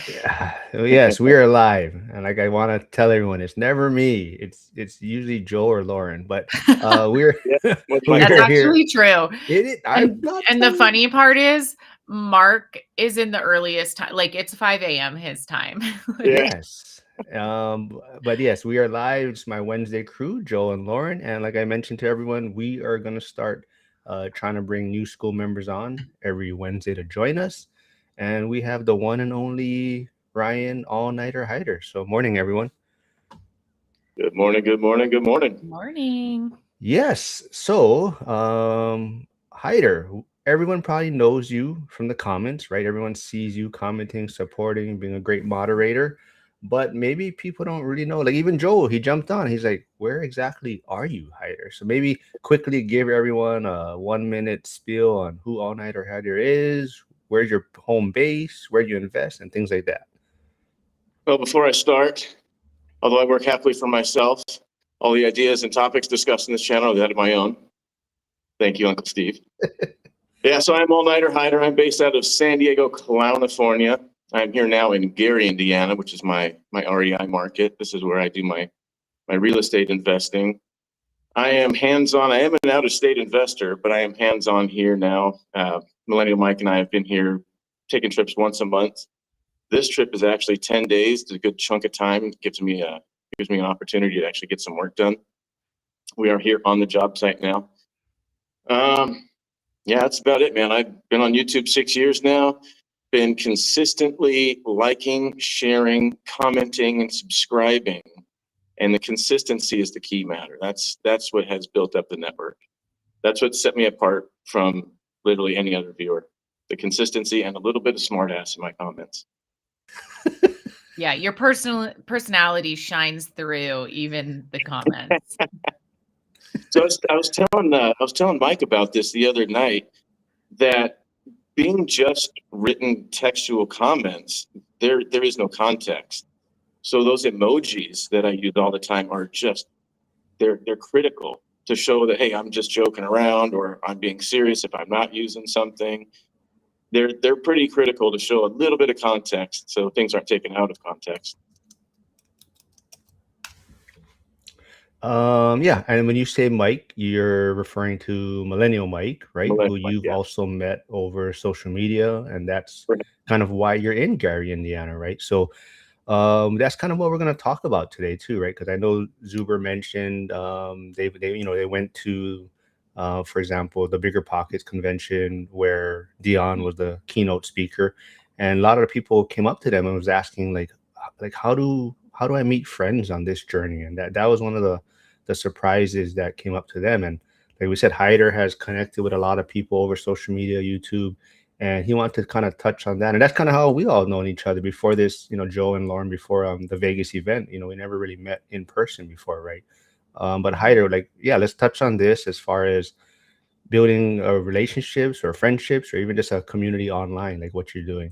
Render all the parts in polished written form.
Yeah. Yes, we are live, and like I want to tell everyone, it's never me. It's usually Joe or Lauren, but we're Yeah, much like we That's are that. here. actually true. I'm And not and the telling. funny part is Mark is in the earliest time. Like it's 5 a.m. his time. Yeah. Yes. But yes, we are live. It's my Wednesday crew, Joe and Lauren, and like I mentioned to everyone, we are gonna start trying to bring new school members on every Wednesday to join us, and we have the one and only Ryan All-Nighter Hider. So morning, everyone. Good morning, good morning, good morning. Morning. Yes. So, Hyder, everyone probably knows you from the comments, right? Everyone sees you commenting, supporting, being a great moderator. But maybe people don't really know. Like even Joel, he jumped on. He's like, "Where exactly are you, Hyder?" So maybe quickly give everyone a 1 minute spiel on who All Nighter Hyder is, where's your home base, where do you invest, and things like that. Well, before I start, although I work happily for myself, all the ideas and topics discussed in this channel are that of my own. Thank you, Uncle Steve. Yeah, so I'm All-Nighter Hider. I'm based out of San Diego, California. I'm here now in Gary, Indiana, which is my REI market. This is where I do my real estate investing. I am hands-on. I am an out-of-state investor, but I am hands-on here now. Millennial Mike and I have been here taking trips once a month. This trip is actually 10 days. It's a good chunk of time. It gives me an opportunity to actually get some work done. We are here on the job site now. Yeah, that's about it, man. I've been on YouTube 6 years now. Been consistently liking, sharing, commenting, and subscribing. And the consistency is the key matter. That's what has built up the network. That's what set me apart from literally any other viewer. The consistency and a little bit of smart ass in my comments. Yeah, your personality shines through even the comments. So I was telling Mike about this the other night, that being just written textual comments, there is no context. So those emojis that I use all the time are just they're critical to show that, hey, I'm just joking around or I'm being serious if I'm not using something. They're pretty critical to show a little bit of context so things aren't taken out of context. Yeah, and when you say Mike, you're referring to Millennial Mike, right? Who Millennial, you've yeah. also met over social media, and that's kind of why you're in Gary, Indiana, right? So, that's kind of what we're going to talk about today too, right? Because I know Zuber mentioned they went to, for example, the Bigger Pockets convention where Dion was the keynote speaker, and a lot of the people came up to them and was asking like how do I meet friends on this journey? And that was one of the surprises that came up to them. And like we said, Hyder has connected with a lot of people over social media, YouTube, and he wanted to kind of touch on that. And that's kind of how we all known each other before this, Joe and Lauren, before the Vegas event. We never really met in person before, right? But Hyder, like, yeah, let's touch on this as far as building relationships or friendships or even just a community online, like what you're doing.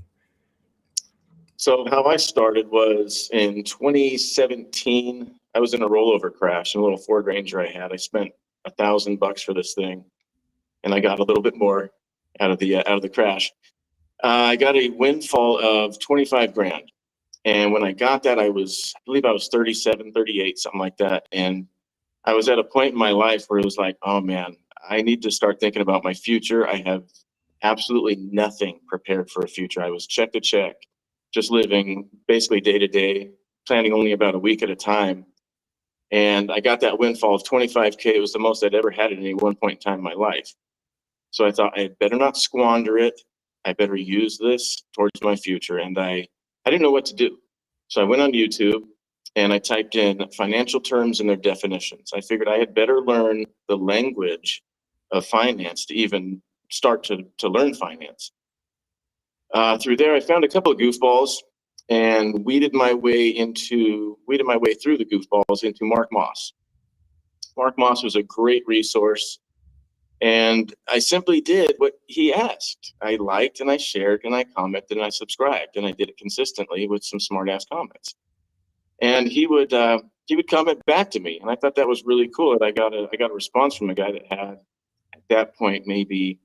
So how I started was in 2017. I was in a rollover crash in a little Ford Ranger I had. I spent $1,000 for this thing, and I got a little bit more out of the crash. I got a windfall of 25 grand. And when I got that, I believe I was 37, 38, something like that. And I was at a point in my life where it was like, oh man, I need to start thinking about my future. I have absolutely nothing prepared for a future. I was check to check, just living basically day to day, planning only about a week at a time. And I got that windfall of 25K. It was the most I'd ever had at any one point in time in my life. So I thought I better not squander it. I better use this towards my future. And I didn't know what to do. So I went on YouTube and I typed in financial terms and their definitions. I figured I had better learn the language of finance to even start to learn finance. Through there, I found a couple of goofballs and weeded my way through the goofballs into Mark Moss. Mark Moss was a great resource. And I simply did what he asked. I liked and I shared and I commented and I subscribed, and I did it consistently with some smart ass comments. And he would comment back to me, and I thought that was really cool. And I got a response from a guy that had at that point maybe,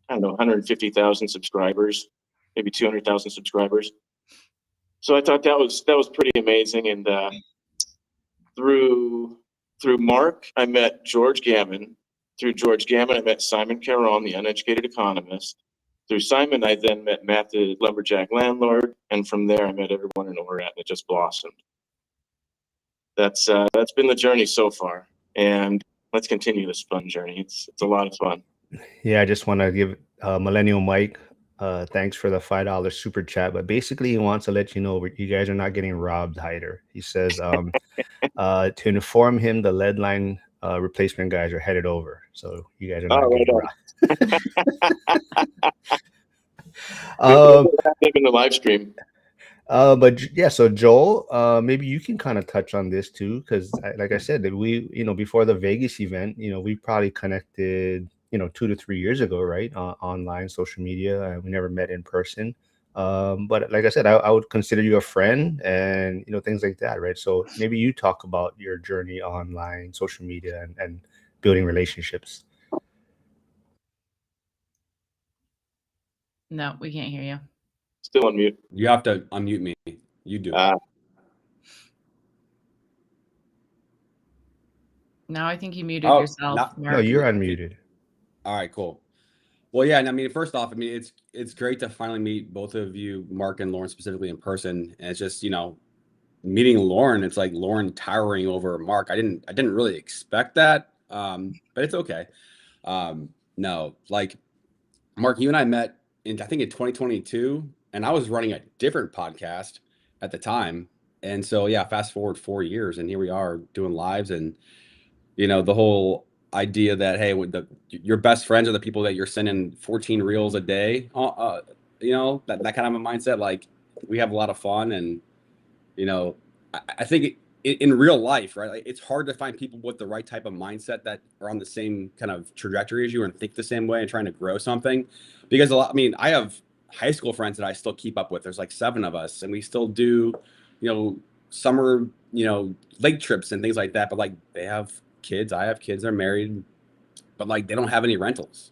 I don't know, 150,000 subscribers, maybe 200,000 subscribers. So I thought that was pretty amazing. And through Mark, I met George Gammon. Through George Gammon, I met Simon Caron, the uneducated economist. Through Simon, I then met Matt, the lumberjack landlord, and from there, I met everyone in Orat, and it just blossomed. That's been the journey so far, and let's continue this fun journey. It's a lot of fun. Yeah, I just want to give Millennial Mike thanks for the $5 super chat, but basically he wants to let you know you guys are not getting robbed, Heider. He says to inform him the lead line replacement guys are headed over, so you guys are not getting robbed. In the live stream. But yeah, so Joel, maybe you can kind of touch on this too, because like I said, that we, before the Vegas event, we probably connected, 2 to 3 years ago, right? Online, social media, and we never met in person. But like I said, I would consider you a friend and, things like that, right? So maybe you talk about your journey online, social media, and building relationships. No, we can't hear you. Still on mute. You have to unmute me. You do. No, I think you muted yourself. No, you're unmuted. All right, cool. Well, yeah, and I mean, first off, I mean, it's great to finally meet both of you, Mark and Lauren, specifically in person. And it's just, meeting Lauren, it's like Lauren towering over Mark. I didn't really expect that, but it's okay. No, like Mark, you and I met I think in 2022, and I was running a different podcast at the time. And so, yeah, fast forward 4 years, and here we are doing lives, and the whole idea that, hey, your best friends are the people that you're sending 14 reels a day, that kind of a mindset. Like, we have a lot of fun, and I think in real life, right, like, it's hard to find people with the right type of mindset that are on the same kind of trajectory as you and think the same way and trying to grow something. Because I have high school friends that I still keep up with. There's like 7 of us, and we still do, summer, lake trips and things like that. But like, they have kids, I have kids, they're married, but like, they don't have any rentals.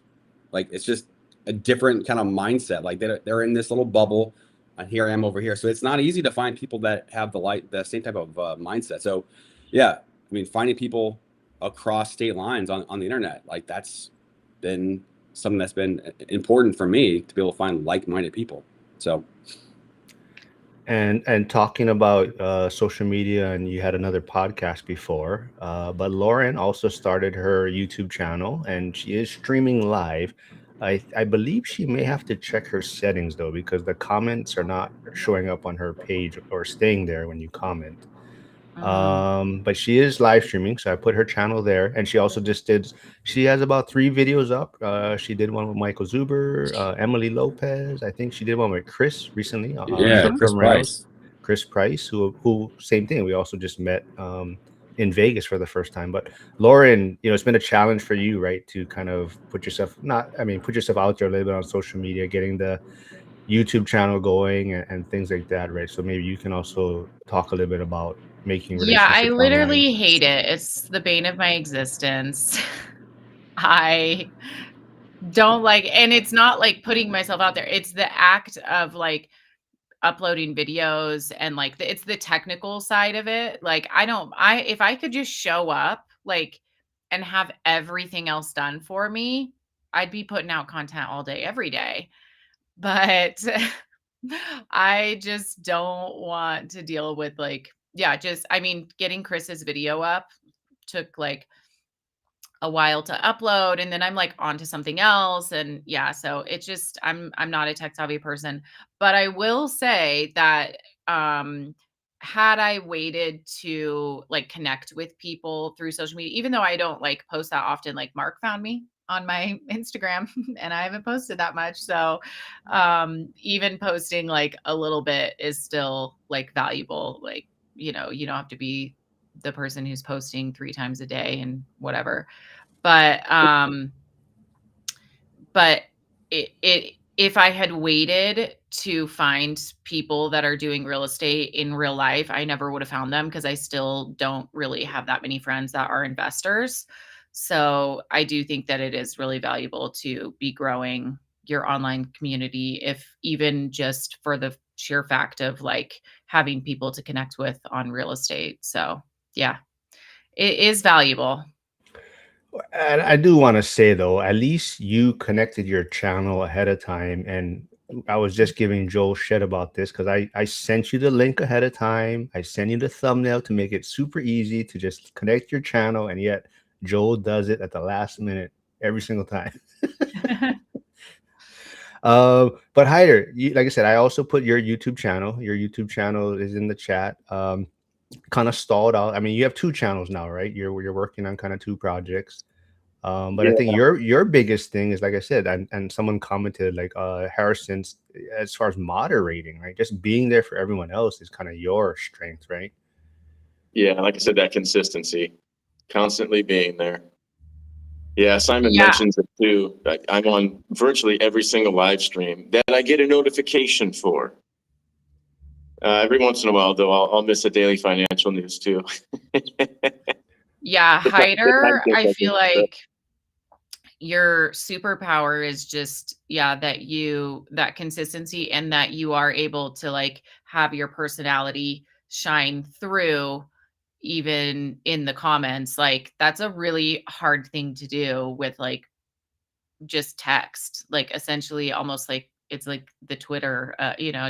Like, it's just a different kind of mindset. Like, they're in this little bubble, and here I am over here. So it's not easy to find people that have the same type of mindset. So yeah, I mean, finding people across state lines on the internet, like, that's been something that's been important for me, to be able to find like-minded people. So. And talking about social media, and you had another podcast before, but Lauren also started her YouTube channel, and she is streaming live. I believe she may have to check her settings though, because the comments are not showing up on her page or staying there when you comment. But she is live streaming, so I put her channel there, and she also she has about 3 videos up. She did one with Michael Zuber, Emily Lopez. I think she did one with Chris recently. Chris Price, who same thing. We also just met in Vegas for the first time. But Lauren, it's been a challenge for you, right, to kind of put yourself out there a little bit on social media, getting the YouTube channel going and things like that, right? So maybe you can also talk a little bit about making relationships. Yeah, I literally hate it. It's the bane of my existence. I don't like, and it's not like putting myself out there. It's the act of like uploading videos and like it's the technical side of it. Like, if I could just show up like and have everything else done for me, I'd be putting out content all day, every day. But I just don't want to deal with getting Chris's video up took like a while to upload, and then I'm like onto something else. And yeah, so it's just, I'm not a tech savvy person, but I will say that, had I waited to like connect with people through social media, even though I don't like post that often, like Mark found me on my Instagram and I haven't posted that much. So, even posting like a little bit is still like valuable. Like, you don't have to be the person who's posting 3 times a day and whatever. But if I had waited to find people that are doing real estate in real life, I never would have found them, because I still don't really have that many friends that are investors. So I do think that it is really valuable to be growing your online community, if even just for the sheer fact of like having people to connect with on real estate. So yeah, it is valuable. And I do want to say though, at least you connected your channel ahead of time. And I was just giving Joel shit about this because I sent you the link ahead of time. I sent you the thumbnail to make it super easy to just connect your channel, and yet Joel does it at the last minute every single time. But Hyder, like I said, I also put your YouTube channel. Your YouTube channel is in the chat. Kind of stalled out. I mean, you have two channels now, right? You're working on kind of two projects. But I think your biggest thing is, like I said, and someone commented like Harrison's, as far as moderating, right? Just being there for everyone else is kind of your strength, right? Yeah, like I said, that consistency, constantly being there. Yeah, Simon mentions it too. I'm on virtually every single live stream that I get a notification for. Every once in a while, though, I'll miss a daily financial news too. Yeah, Heider, I feel like your superpower is just, that consistency, and that you are able to like have your personality shine through even in the comments. Like that's a really hard thing to do with like just text, like essentially almost like it's like the Twitter,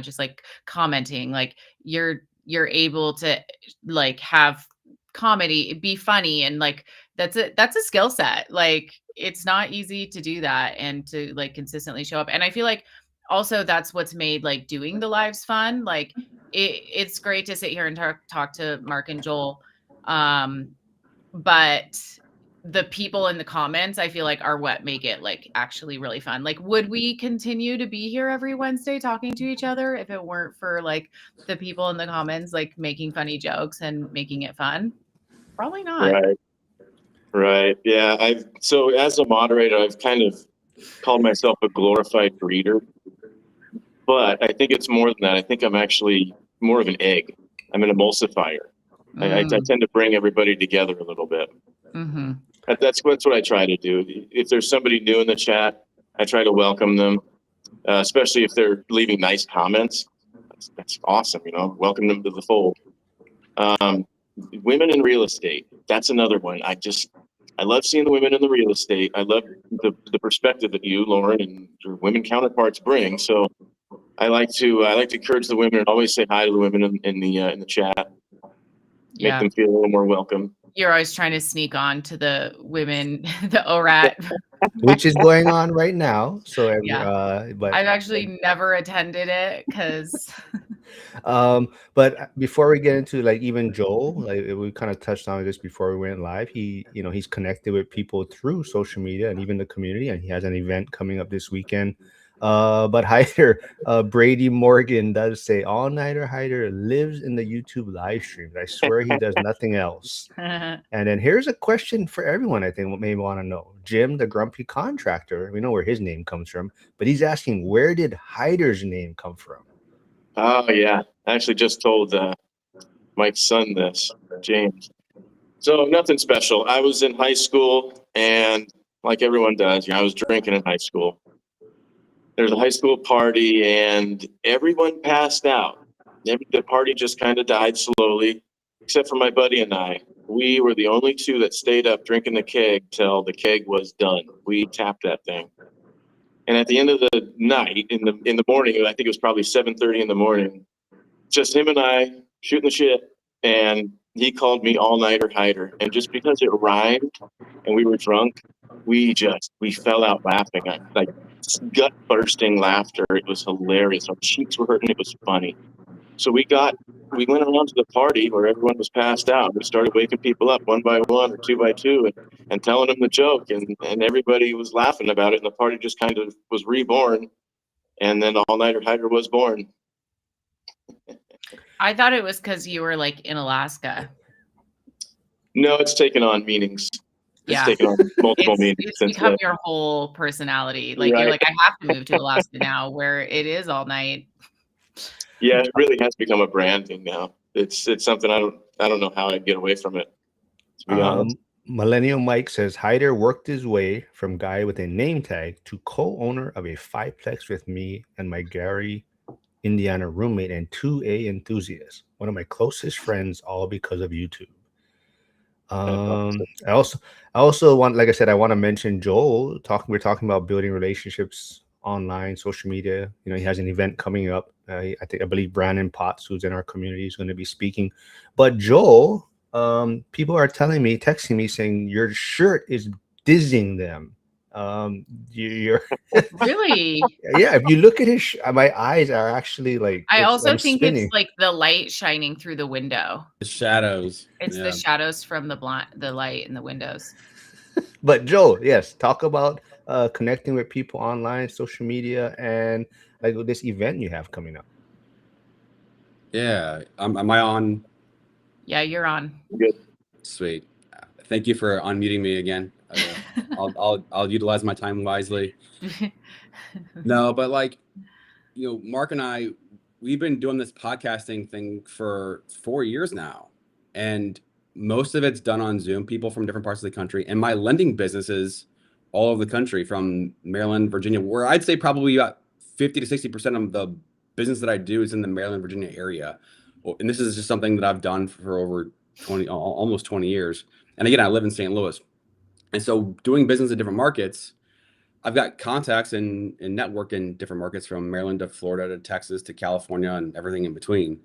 just like commenting. Like you're able to like have comedy, be funny, and like that's a skill set. Like it's not easy to do that and to like consistently show up. And I feel like also that's what's made like doing the lives fun. Like it's great to sit here and talk to Mark and Joel, but the people in the comments, I feel like, are what make it like actually really fun. Like, would we continue to be here every Wednesday talking to each other if it weren't for like the people in the comments, like making funny jokes and making it fun? Probably not. Right. Yeah. So as a moderator, I've kind of called myself a glorified reader, but I think it's more than that. I think I'm actually more of an egg. I'm an emulsifier. I tend to bring everybody together a little bit. Mm-hmm. That's what I try to do. If there's somebody new in the chat, I try to welcome them, especially if they're leaving nice comments. That's awesome. Welcome them to the fold. Women in real estate. That's another one. I love seeing the women in the real estate. I love the perspective that you, Lauren, and your women counterparts bring. So I like to encourage the women and always say hi to the women in the chat. Make them feel a little more welcome. You're always trying to sneak on to the women, the ORAT, which is going on right now. So but I've actually never attended it because. But before we get into like even Joel, like we kind of touched on this before we went live. He's connected with people through social media and even the community, and he has an event coming up this weekend. But Heider, Brady Morgan does say all Nighter Heider lives in the YouTube live streams. I swear he does nothing else. And then here's a question for everyone. I think may want to know. Jim, the grumpy contractor, we know where his name comes from, but he's asking, where did Heider's name come from? Oh yeah, I actually just told Mike's son this, James. So nothing special. I was in high school, and like everyone does, I was drinking in high school. There's a high school party, and everyone passed out. The party just kind of died slowly, except for my buddy and I. We were the only two that stayed up drinking the keg till the keg was done. We tapped that thing. And at the end of the night, in the morning, I think it was probably 7:30 in the morning, just him and I shooting the shit, and he called me all-nighter Heider. And just because it rhymed and we were drunk, we fell out laughing. Like gut-bursting laughter. It was hilarious. Our cheeks were hurting. It was funny. So we went around to the party where everyone was passed out. We started waking people up one by one or two by two and telling them the joke, and everybody was laughing about it, and the party just kind of was reborn, and then All-Nighter Heider was born. I thought it was because you were like in Alaska. No, it's taken on meanings. It's taken on multiple meanings. It's become your whole personality. Like you're like, I have to move to Alaska now, where it is all night. Yeah, it really has become a branding now. It's something I don't know how I'd get away from it, to be honest. Millennial Mike says Heider worked his way from guy with a name tag to co-owner of a 5-plex with me and my Gary Indiana roommate and 2A enthusiast. One of my closest friends, all because of YouTube. I also want, like I said, I want to mention Joel. We're talking about building relationships online, social media. You know, he has an event coming up. I believe Brandon Potts, who's in our community, is going to be speaking. But Joel, people are texting me saying your shirt is dizzying them. You're Really? yeah. If you look at my eyes are actually like I also I'm think spinning. it's like the light shining through the window. The shadows. It's the shadows from the light in the windows. But Joel, yes, talk about connecting with people online, social media, and like this event you have coming up. Yeah. Am I on? Yeah, you're on. Good. Sweet. Thank you for unmuting me again. I'll utilize my time wisely. No, but like, you know, Mark and I, we've been doing this podcasting thing for 4 years now, and most of it's done on Zoom. People from different parts of the country, and my lending business is all over the country, from Maryland, Virginia, where I'd say probably about 50 to 60% of the business that I do is in the Maryland, Virginia area. And this is just something that I've done for over almost 20 years. And again, I live in St. Louis. And so doing business in different markets, I've got contacts and network in different markets, from Maryland to Florida to Texas to California and everything in between.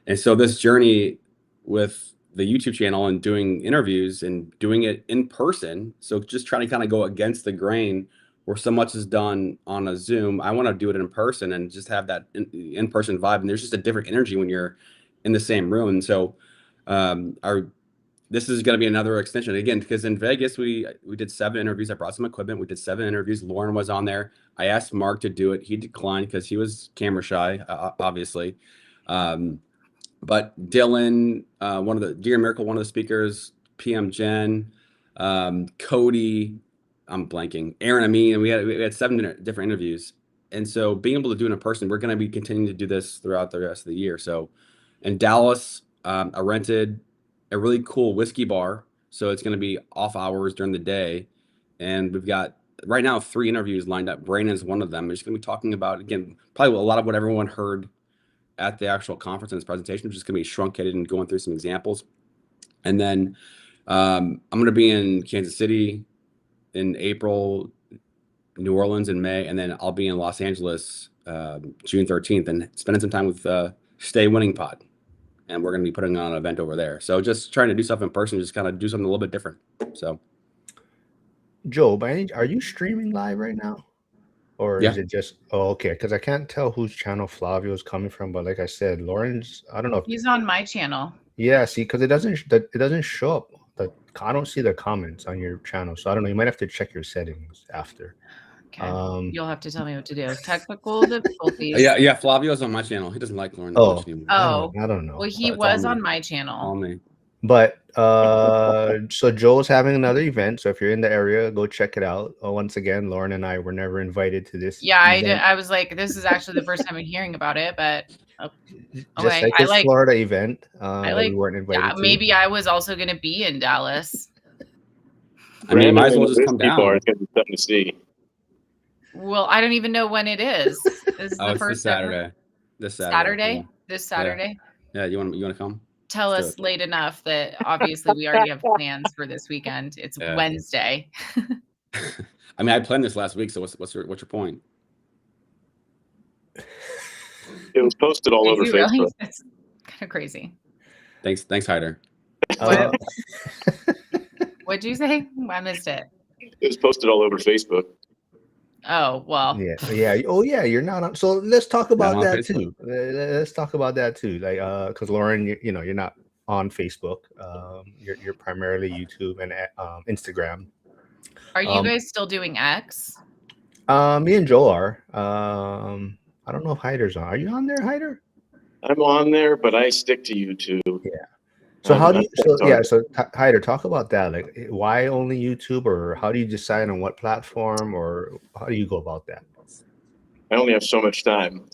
And so this journey with the YouTube channel and doing interviews and doing it in person, so just trying to kind of go against the grain where so much is done on a Zoom, I want to do it in person and just have that in-person vibe. And there's just a different energy when you're in the same room. And so this is going to be another extension again, because in Vegas, we did 7 interviews. I brought some equipment. We did 7 interviews. Lauren was on there. I asked Mark to do it. He declined because he was camera shy, obviously. But Dylan, one of the Dear Miracle, one of the speakers, PM Jen, Cody, I'm blanking, Aaron, and we had 7 different interviews. And so being able to do it in person, we're going to be continuing to do this throughout the rest of the year. So in Dallas, I rented a really cool whiskey bar. So it's going to be off hours during the day. And we've got right now 3 interviews lined up. Brandon's one of them. We're just going to be talking about, again, probably a lot of what everyone heard at the actual conference and this presentation, which is going to be truncated and going through some examples. And then I'm going to be in Kansas City in April, New Orleans in May, and then I'll be in Los Angeles June 13th and spending some time with Stay Winning Pod. And we're going to be putting on an event over there. So just trying to do stuff in person, just kind of do something a little bit different. So, Joe, are you streaming live right now? Or is it just okay? Because I can't tell whose channel Flavio is coming from, but like I said, Lauren's. I don't know if he's on my channel. Yeah, see, because it doesn't show up. I don't see the comments on your channel, so I don't know. You might have to check your settings after. Okay, you'll have to tell me what to do. Technical difficulties. Yeah. Flavio's on my channel. He doesn't like Lauren much anymore. I don't know. Well, he was on my channel. On me. But so Joel's having another event. So if you're in the area, go check it out. Once again, Lauren and I were never invited to this. Yeah, I was like, this is actually the first time I'm hearing about it, but just like this Florida event, we weren't invited. Yeah, maybe I was also going to be in Dallas. I mean, you might as well just come down. It's going to be something to see. Well, I don't even know when it is. This is the first Saturday. This Saturday. Yeah. This Saturday. Yeah, you want to come? Tell us late enough that obviously we already have plans for this weekend. It's Wednesday. I mean, I planned this last week. So what's your point? It was posted all over Facebook. Really? It's kind of crazy. Thanks, Heider. What'd you say? I missed it. It was posted all over Facebook. Oh, well. Yeah. Oh, yeah. You're not on. So let's talk about that too. Let's talk about that too. Like, because Lauren, you're not on Facebook. You're primarily YouTube and Instagram. Are you guys still doing X? Me and Joel are. I don't know if Heider's on. Are you on there, Heider? I'm on there, but I stick to YouTube. Yeah. So how do you? So Heider, talk about that. Like, why only YouTube, or how do you decide on what platform, or how do you go about that? I only have so much time.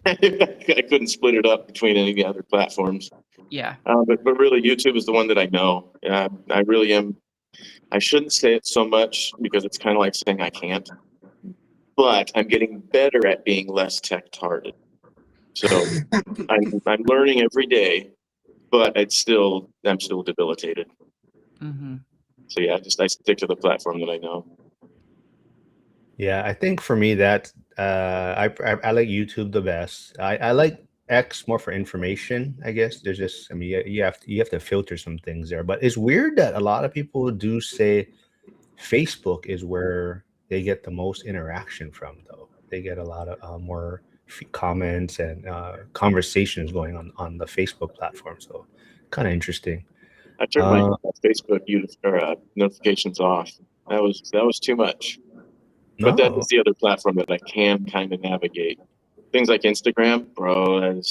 I couldn't split it up between any of the other platforms. Yeah. But really, YouTube is the one that I know. I really am. I shouldn't say it so much because it's kind of like saying I can't. But I'm getting better at being less tech-tarded. So I'm learning every day, but I'm still debilitated. So yeah, I stick to the platform that I know. Yeah, I think for me that I like YouTube the best. I like X more for information, I guess. There's just, I mean, you have to filter some things there. But it's weird that a lot of people do say Facebook is where they get the most interaction from, though. They get a lot of more comments and conversations going on the Facebook platform. So kind of interesting. I turned my Facebook notifications off. That was too much. But that No. is the other platform that I can kind of navigate. Things like Instagram, bro,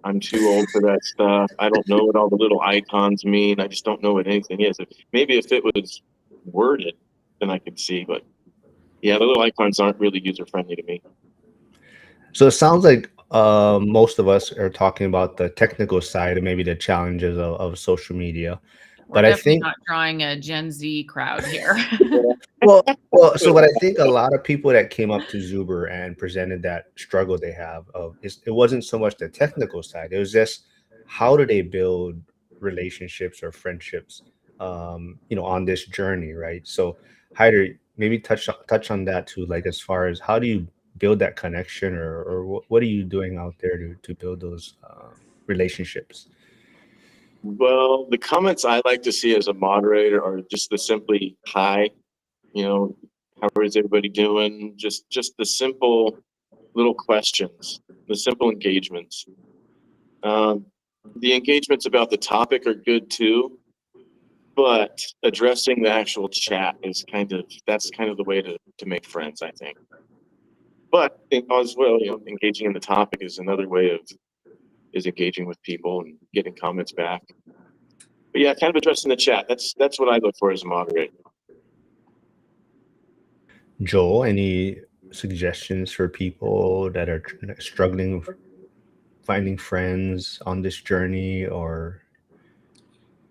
I'm too old for that stuff. I don't know what all the little icons mean. I just don't know what anything is. Maybe if it was worded, then I could see. But yeah, the little icons aren't really user friendly to me. So it sounds like most of us are talking about the technical side and maybe the challenges of social media. We're But I definitely think not drawing a Gen Z crowd here. well, so what I think a lot of people that came up to Zuber and presented that struggle they have of it wasn't so much the technical side. It was just how do they build relationships or friendships, on this journey, right? So, Heider, maybe touch on that too, like as far as how do you build that connection, or what are you doing out there to build those relationships? Well, the comments I like to see as a moderator are just the simply hi, how is everybody doing? Just the simple little questions, the simple engagements. The engagements about the topic are good too, but addressing the actual chat is that's kind of the way to make friends, I think. But as well, engaging in the topic is another way of engaging with people and getting comments back. But yeah, kind of addressing the chat. That's what I look for as a moderator. Joel, any suggestions for people that are struggling finding friends on this journey? Or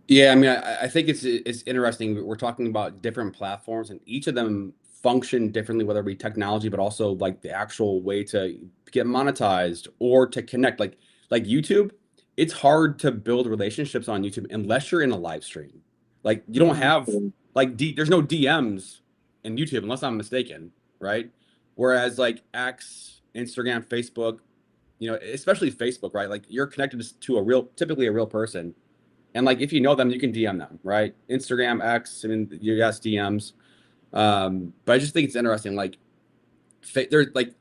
Yeah, I mean, I think it's interesting. We're talking about different platforms, and each of them function differently, whether it be technology, but also like the actual way to get monetized or to connect. Like YouTube, it's hard to build relationships on YouTube unless you're in a live stream. Like you don't have there's no DMs in YouTube unless I'm mistaken, right? Whereas like X, Instagram, Facebook, especially Facebook, right? Like you're connected to typically a real person. And like if you know them, you can DM them, right? Instagram, X, I mean, yes, DMs. But I just think it's interesting. Like, there's like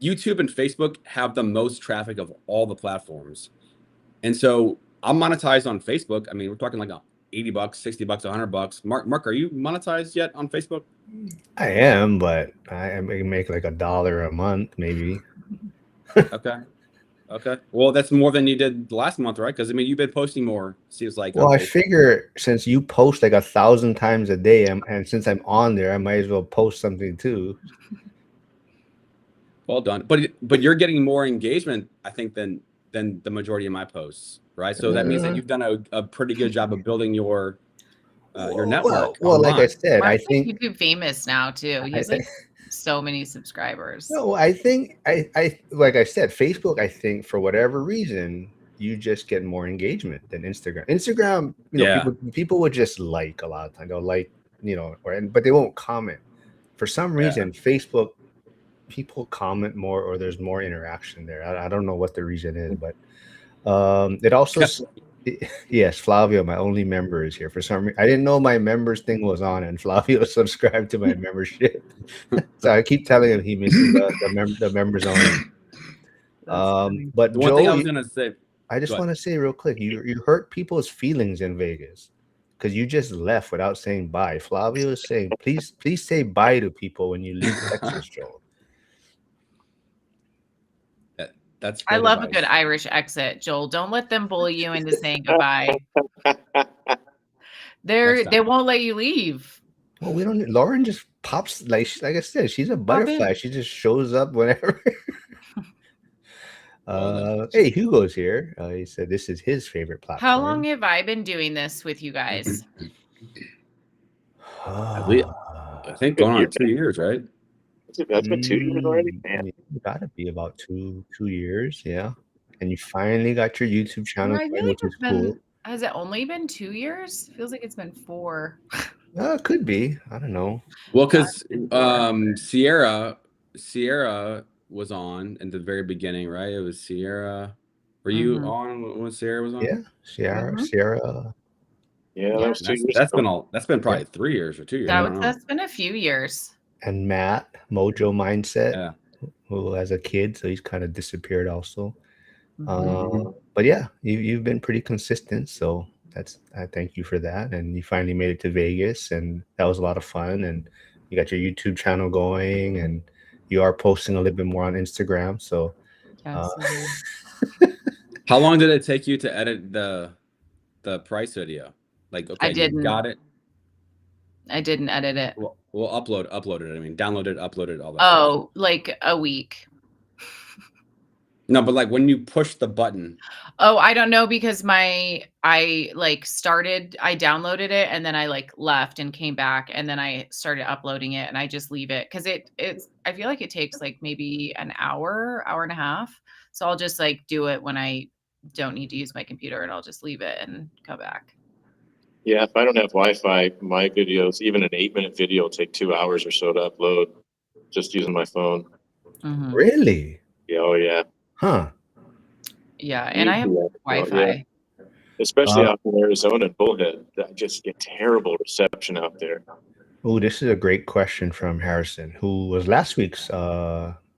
YouTube and Facebook have the most traffic of all the platforms, and so I'm monetized on Facebook. I mean, we're talking like $80, $60, $100. Mark, are you monetized yet on Facebook? I am, but I make like $1 a month, maybe. Okay. Well, that's more than you did last month, right? Because I mean, you've been posting more. Seems like. Well, I figure since you post like 1,000 times a day, and since I'm on there, I might as well post something too. Well done, but you're getting more engagement, I think, than the majority of my posts, right? So that means that you've done a pretty good job of building your network. Well, like I said, Mark's I think YouTube famous now too. He's like so many subscribers. no, I think I like I said, Facebook. I think for whatever reason, you just get more engagement than Instagram. Instagram, people would just like a lot of time. They'll like, but they won't comment. For some reason, Facebook, people comment more, or there's more interaction there. I don't know what the reason is, but it also yes, Flavio, my only member, is here for some reason. I didn't know my members thing was on, and Flavio subscribed to my membership. So I keep telling him he misses the members only. But the one Joe, thing I was gonna say, I just want to say real quick, you hurt people's feelings in Vegas because you just left without saying bye. Flavio is saying, please say bye to people when you leave Texas, Joe. That's I love a good Irish exit, Joel. Don't let them bully you into saying goodbye. They won't let you leave. Well, we don't. Lauren just pops like I said. She's a butterfly. She just shows up whenever. Hey, Hugo's here. He said this is his favorite platform. How long have I been doing this with you guys? I think going on 2 years, right? That's been 2 years already. Man. It's got to be about two years. Yeah. and you finally got your YouTube channel I feel going, like which is it's cool. been, has it only been 2 years? Feels like it's been 4. It could be. I don't know. Well, because Sierra was on in the very beginning, right? It was Sierra. Were you on when Sierra was on? Yeah, Sierra. Yeah, that was 2 years That's ago. been probably 3 years or 2 years. I don't know. That's been a few years. And Matt, Mojo Mindset, Yeah. who has a kid, so he's kind of disappeared also. Mhm. But yeah, you've been pretty consistent, so I thank you for that. And you finally made it to Vegas, and that was a lot of fun. And you got your YouTube channel going, and you are posting a little bit more on Instagram. So Yes, How long did it take you to edit the price video? Like, okay, I you didn't. got it. I didn't edit it. We'll upload it. I mean, download it, upload it, all that. Oh, like a week. No, but like when you push the button. Oh, I don't know, because I downloaded it and then I like left and came back and then I started uploading it, and I just leave it because I feel like it takes like maybe an hour and a half. So I'll just like do it when I don't need to use my computer, and I'll just leave it and come back. Yeah, if I don't have Wi-Fi, my videos, even an 8-minute video, will take 2 hours or so to upload just using my phone. Mhm. Really? Yeah, oh yeah. Huh. Yeah, and I have Wi-Fi. Yeah. Especially out in Arizona and Bullhead. I just get terrible reception out there. Oh, this is a great question from Harrison, who was last week's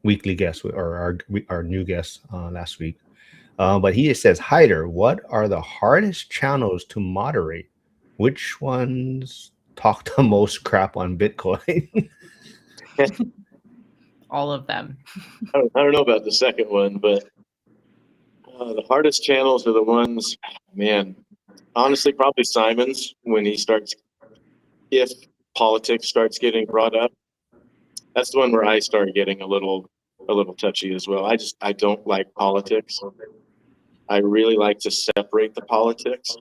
weekly guest, or our new guest last week. But he says, Heider, what are the hardest channels to moderate? Which ones talk the most crap on Bitcoin? All of them. I don't know about the second one, but the hardest channels are the ones, man, honestly, probably Simon's, when if politics starts getting brought up. That's the one where I start getting a little touchy as well. I don't like politics. I really like to separate the politics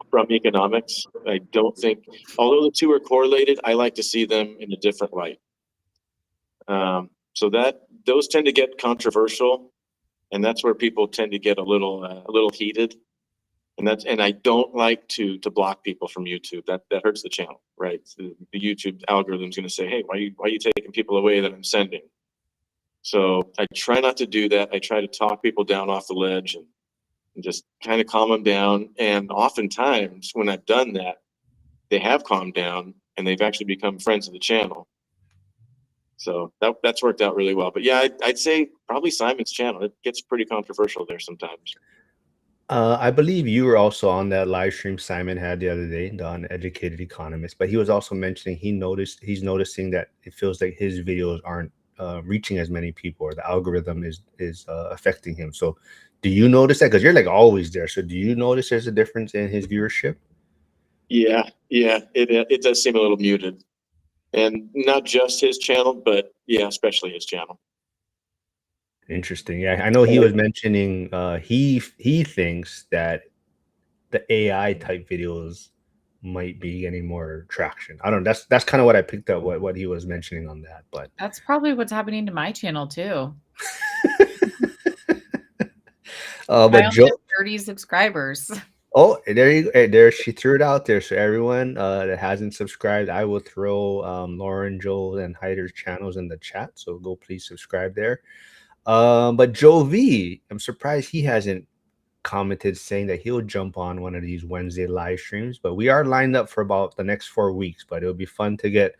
from economics. I don't think, although the two are correlated, I like to see them in a different light. So those tend to get controversial, and that's where people tend to get a little heated. And I don't like to block people from YouTube. That hurts the channel, right? The YouTube algorithm is going to say, hey, why are you taking people away that I'm sending? So I try not to do that. I try to talk people down off the ledge and just kind of calm them down. And oftentimes when I've done that, they have calmed down and they've actually become friends of the channel. So that's worked out really well. But yeah, I'd say probably Simon's channel. It gets pretty controversial there sometimes. I believe you were also on that live stream Simon had the other day, the Uneducated Economist, but he was also mentioning he's noticing that it feels like his videos aren't reaching as many people, or the algorithm is affecting him. So do you notice that? Because you're like always there. So do you notice there's a difference in his viewership? Yeah, it does seem a little muted, and not just his channel, but yeah, especially his channel. Interesting. Yeah, I know he was mentioning he thinks that the AI type videos might be getting more traction. I don't know. That's kind of what I picked up what he was mentioning on that. But That's probably what's happening to my channel too. but Joe, 30 subscribers. Oh, there she threw it out there. So everyone that hasn't subscribed, I will throw Lauren, Joel, and Heider's channels in the chat. So go please subscribe there. But Joe V, I'm surprised he hasn't commented saying that he'll jump on one of these Wednesday live streams. But we are lined up for about the next 4 weeks. But it'll be fun to get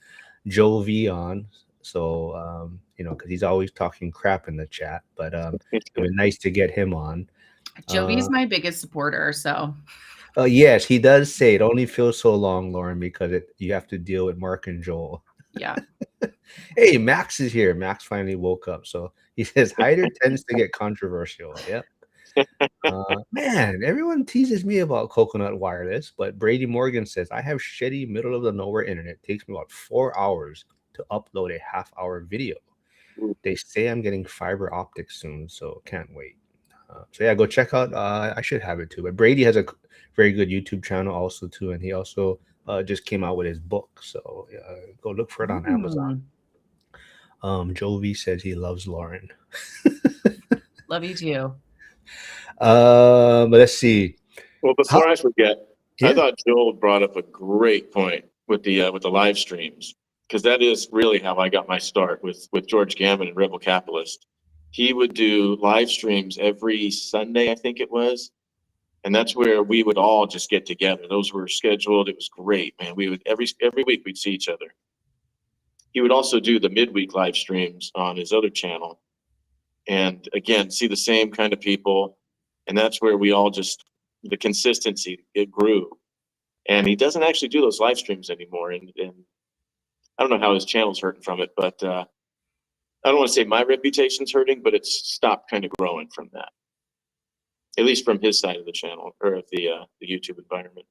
Joe V on. So because he's always talking crap in the chat. But it'll be nice to get him on. Jovi's my biggest supporter, so. Yes, he does say it only feels so long, Lauren, because you have to deal with Mark and Joel. Yeah. Hey, Max is here. Max finally woke up. So he says Heider tends to get controversial. Yep. Man, everyone teases me about Coconut Wireless, but Brady Morgan says I have shitty middle of the nowhere internet. It takes me about 4 hours to upload a half-hour video. They say I'm getting fiber optics soon, so can't wait. So yeah, go check out. I should have it too. But Brady has a very good YouTube channel also too, and he also just came out with his book. So go look for it on Amazon. Joe V says he loves Lauren. Love you too. But let's see. Well, before I forget, I Yeah. thought Joel brought up a great point with the live streams, because that is really how I got my start with George Gammon and Rebel Capitalist. He would do live streams every Sunday, I think it was, and that's where we would all just get together. Those were scheduled. It was great, man. We would every week we'd see each other. He would also do the midweek live streams on his other channel, and again, see the same kind of people, and that's where we all just, the consistency, it grew. And he doesn't actually do those live streams anymore, and I don't know how his channel's hurting from it, but I don't want to say my reputation's hurting, but it's stopped kind of growing from that, at least from his side of the channel, or of the YouTube environment.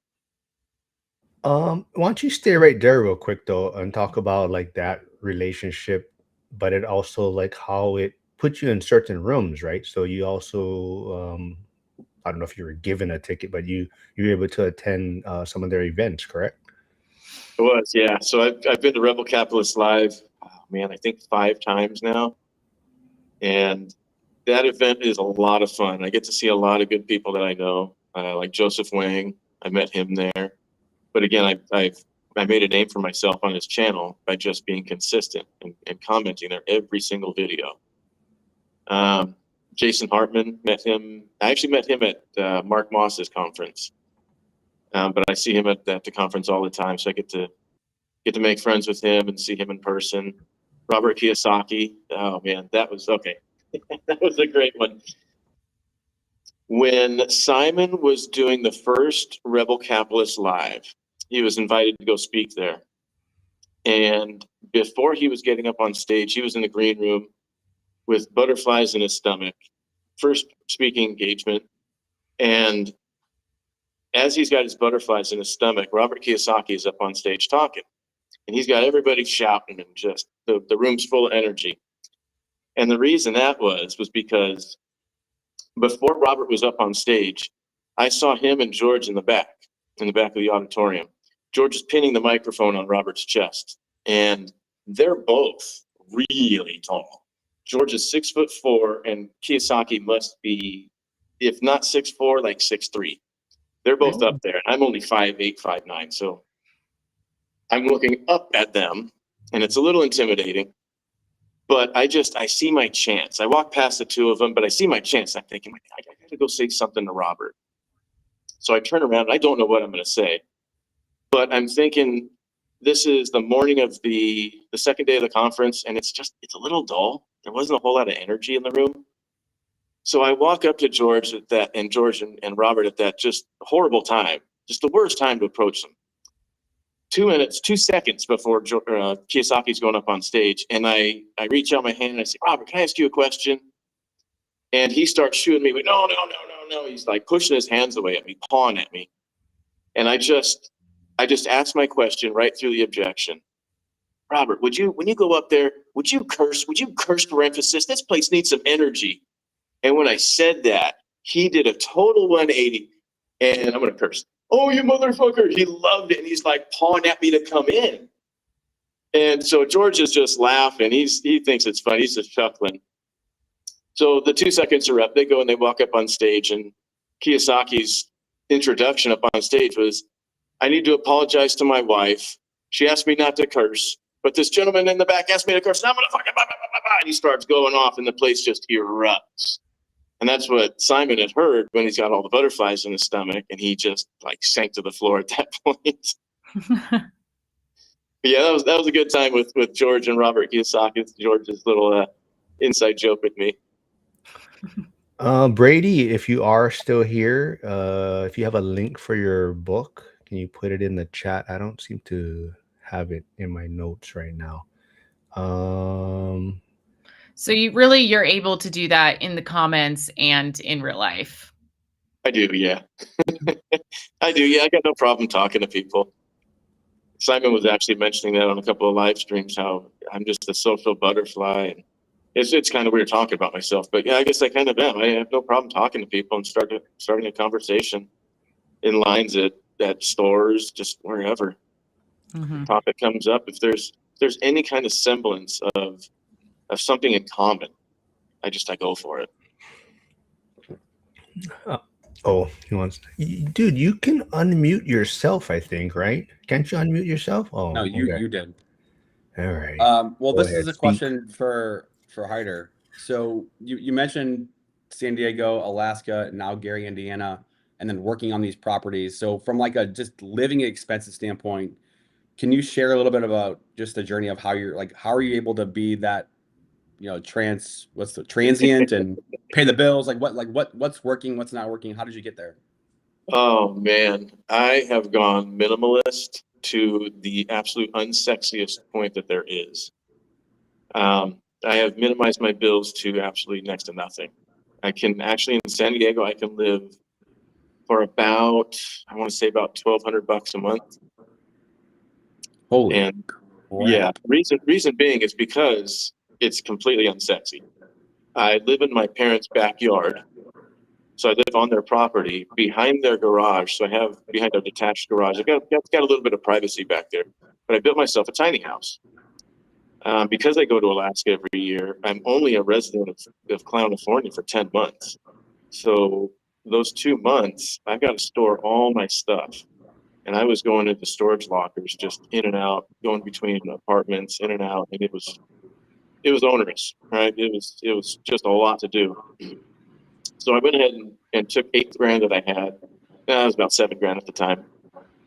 Why don't you stay right there real quick though and talk about like that relationship, but it also like how it puts you in certain rooms, right? So you also I don't know if you were given a ticket, but you were able to attend some of their events, correct? It was, yeah. So I've been to Rebel Capitalist Live, oh, man, I think 5 times now, and that event is a lot of fun. I get to see a lot of good people that I know, like Joseph Wang. I met him there. But again, I made a name for myself on his channel by just being consistent and commenting there every single video. Jason Hartman, met him. I actually met him at Mark Moss's conference, but I see him at the conference all the time, so I get to make friends with him and see him in person. Robert Kiyosaki. Oh man, that was okay. That was a great one. When Simon was doing the first Rebel Capitalist Live, he was invited to go speak there. And before he was getting up on stage, he was in the green room with butterflies in his stomach, first speaking engagement. And as he's got his butterflies in his stomach, Robert Kiyosaki is up on stage talking. And he's got everybody shouting, and just the room's full of energy. And the reason that was because before Robert was up on stage, I saw him and George in the back of the auditorium. George is pinning the microphone on Robert's chest, and they're both really tall. George is 6'4", and Kiyosaki must be, if not 6'4", like 6'3". They're both up there, and I'm only 5'8", 5'9", so I'm looking up at them, and it's a little intimidating. But I see my chance. I walk past the two of them, but I see my chance. I'm thinking, I got to go say something to Robert. So I turn around, and I don't know what I'm going to say. But I'm thinking, this is the morning of the second day of the conference, and it's a little dull. There wasn't a whole lot of energy in the room. So I walk up to George at that, and George and Robert at that just horrible time, just the worst time to approach them. 2 seconds before Kiyosaki's going up on stage, and I reach out my hand and I say, Robert, can I ask you a question? And he starts shooting me with, no. He's like pushing his hands away at me, pawing at me. And I just asked my question right through the objection. Robert, when you go up there, would you curse for emphasis? This place needs some energy. And when I said that, he did a total 180, and I'm going to curse. Oh, you motherfucker. He loved it. And he's like pawing at me to come in. And so George is just laughing. He thinks it's funny. He's just chuckling. So the 2 seconds are up. They go and they walk up on stage. And Kiyosaki's introduction up on stage was, I need to apologize to my wife. She asked me not to curse. But this gentleman in the back asked me to curse. And I'm going to fucking blah, blah, blah, blah. And he starts going off, and the place just erupts. And that's what Simon had heard when he's got all the butterflies in his stomach, and he just like sank to the floor at that point. Yeah, that was a good time with George and Robert Kiyosaki. George's little inside joke with me. Brady, if you are still here, if you have a link for your book, can you put it in the chat? I don't seem to have it in my notes right now. So you're able to do that in the comments and in real life. I do, yeah. I do, yeah. I got no problem talking to people. Simon was actually mentioning that on a couple of live streams, how I'm just a social butterfly. And it's kind of weird talking about myself, but yeah, I guess I kind of am. I have no problem talking to people and starting a conversation in lines at stores, just wherever. Mm-hmm. Topic comes up. If there's any kind of semblance of something in common, I go for it. Oh, he wants, dude, you can unmute yourself, I think, right? Can't you unmute yourself? Oh, No, okay. you did. All right. Well, Go this ahead, is a speak. question for Heider. So you mentioned San Diego, Alaska, now Gary, Indiana, and then working on these properties. So from like a just living expenses standpoint, can you share a little bit about just the journey of how you're like, how are you able to be that, what's the transient and pay the bills? Like what's working, what's not working? How did you get there? Oh man, I have gone minimalist to the absolute unsexiest point that there is. I have minimized my bills to absolutely next to nothing. I can actually in San Diego, I can live for about, I want to say about $1,200 a month. Holy And crap. yeah, reason being is because it's completely unsexy. I live in my parents' backyard. So I live on their property behind their garage. So I have behind their detached garage. I've got a little bit of privacy back there, but I built myself a tiny house. Because I go to Alaska every year, I'm only a resident of California for 10 months. So those 2 months, I've got to store all my stuff. And I was going into storage lockers, just in and out, going between apartments, in and out, and it was onerous, right? It was just a lot to do. So I went ahead and took $8,000 that I had. It was about $7,000 at the time.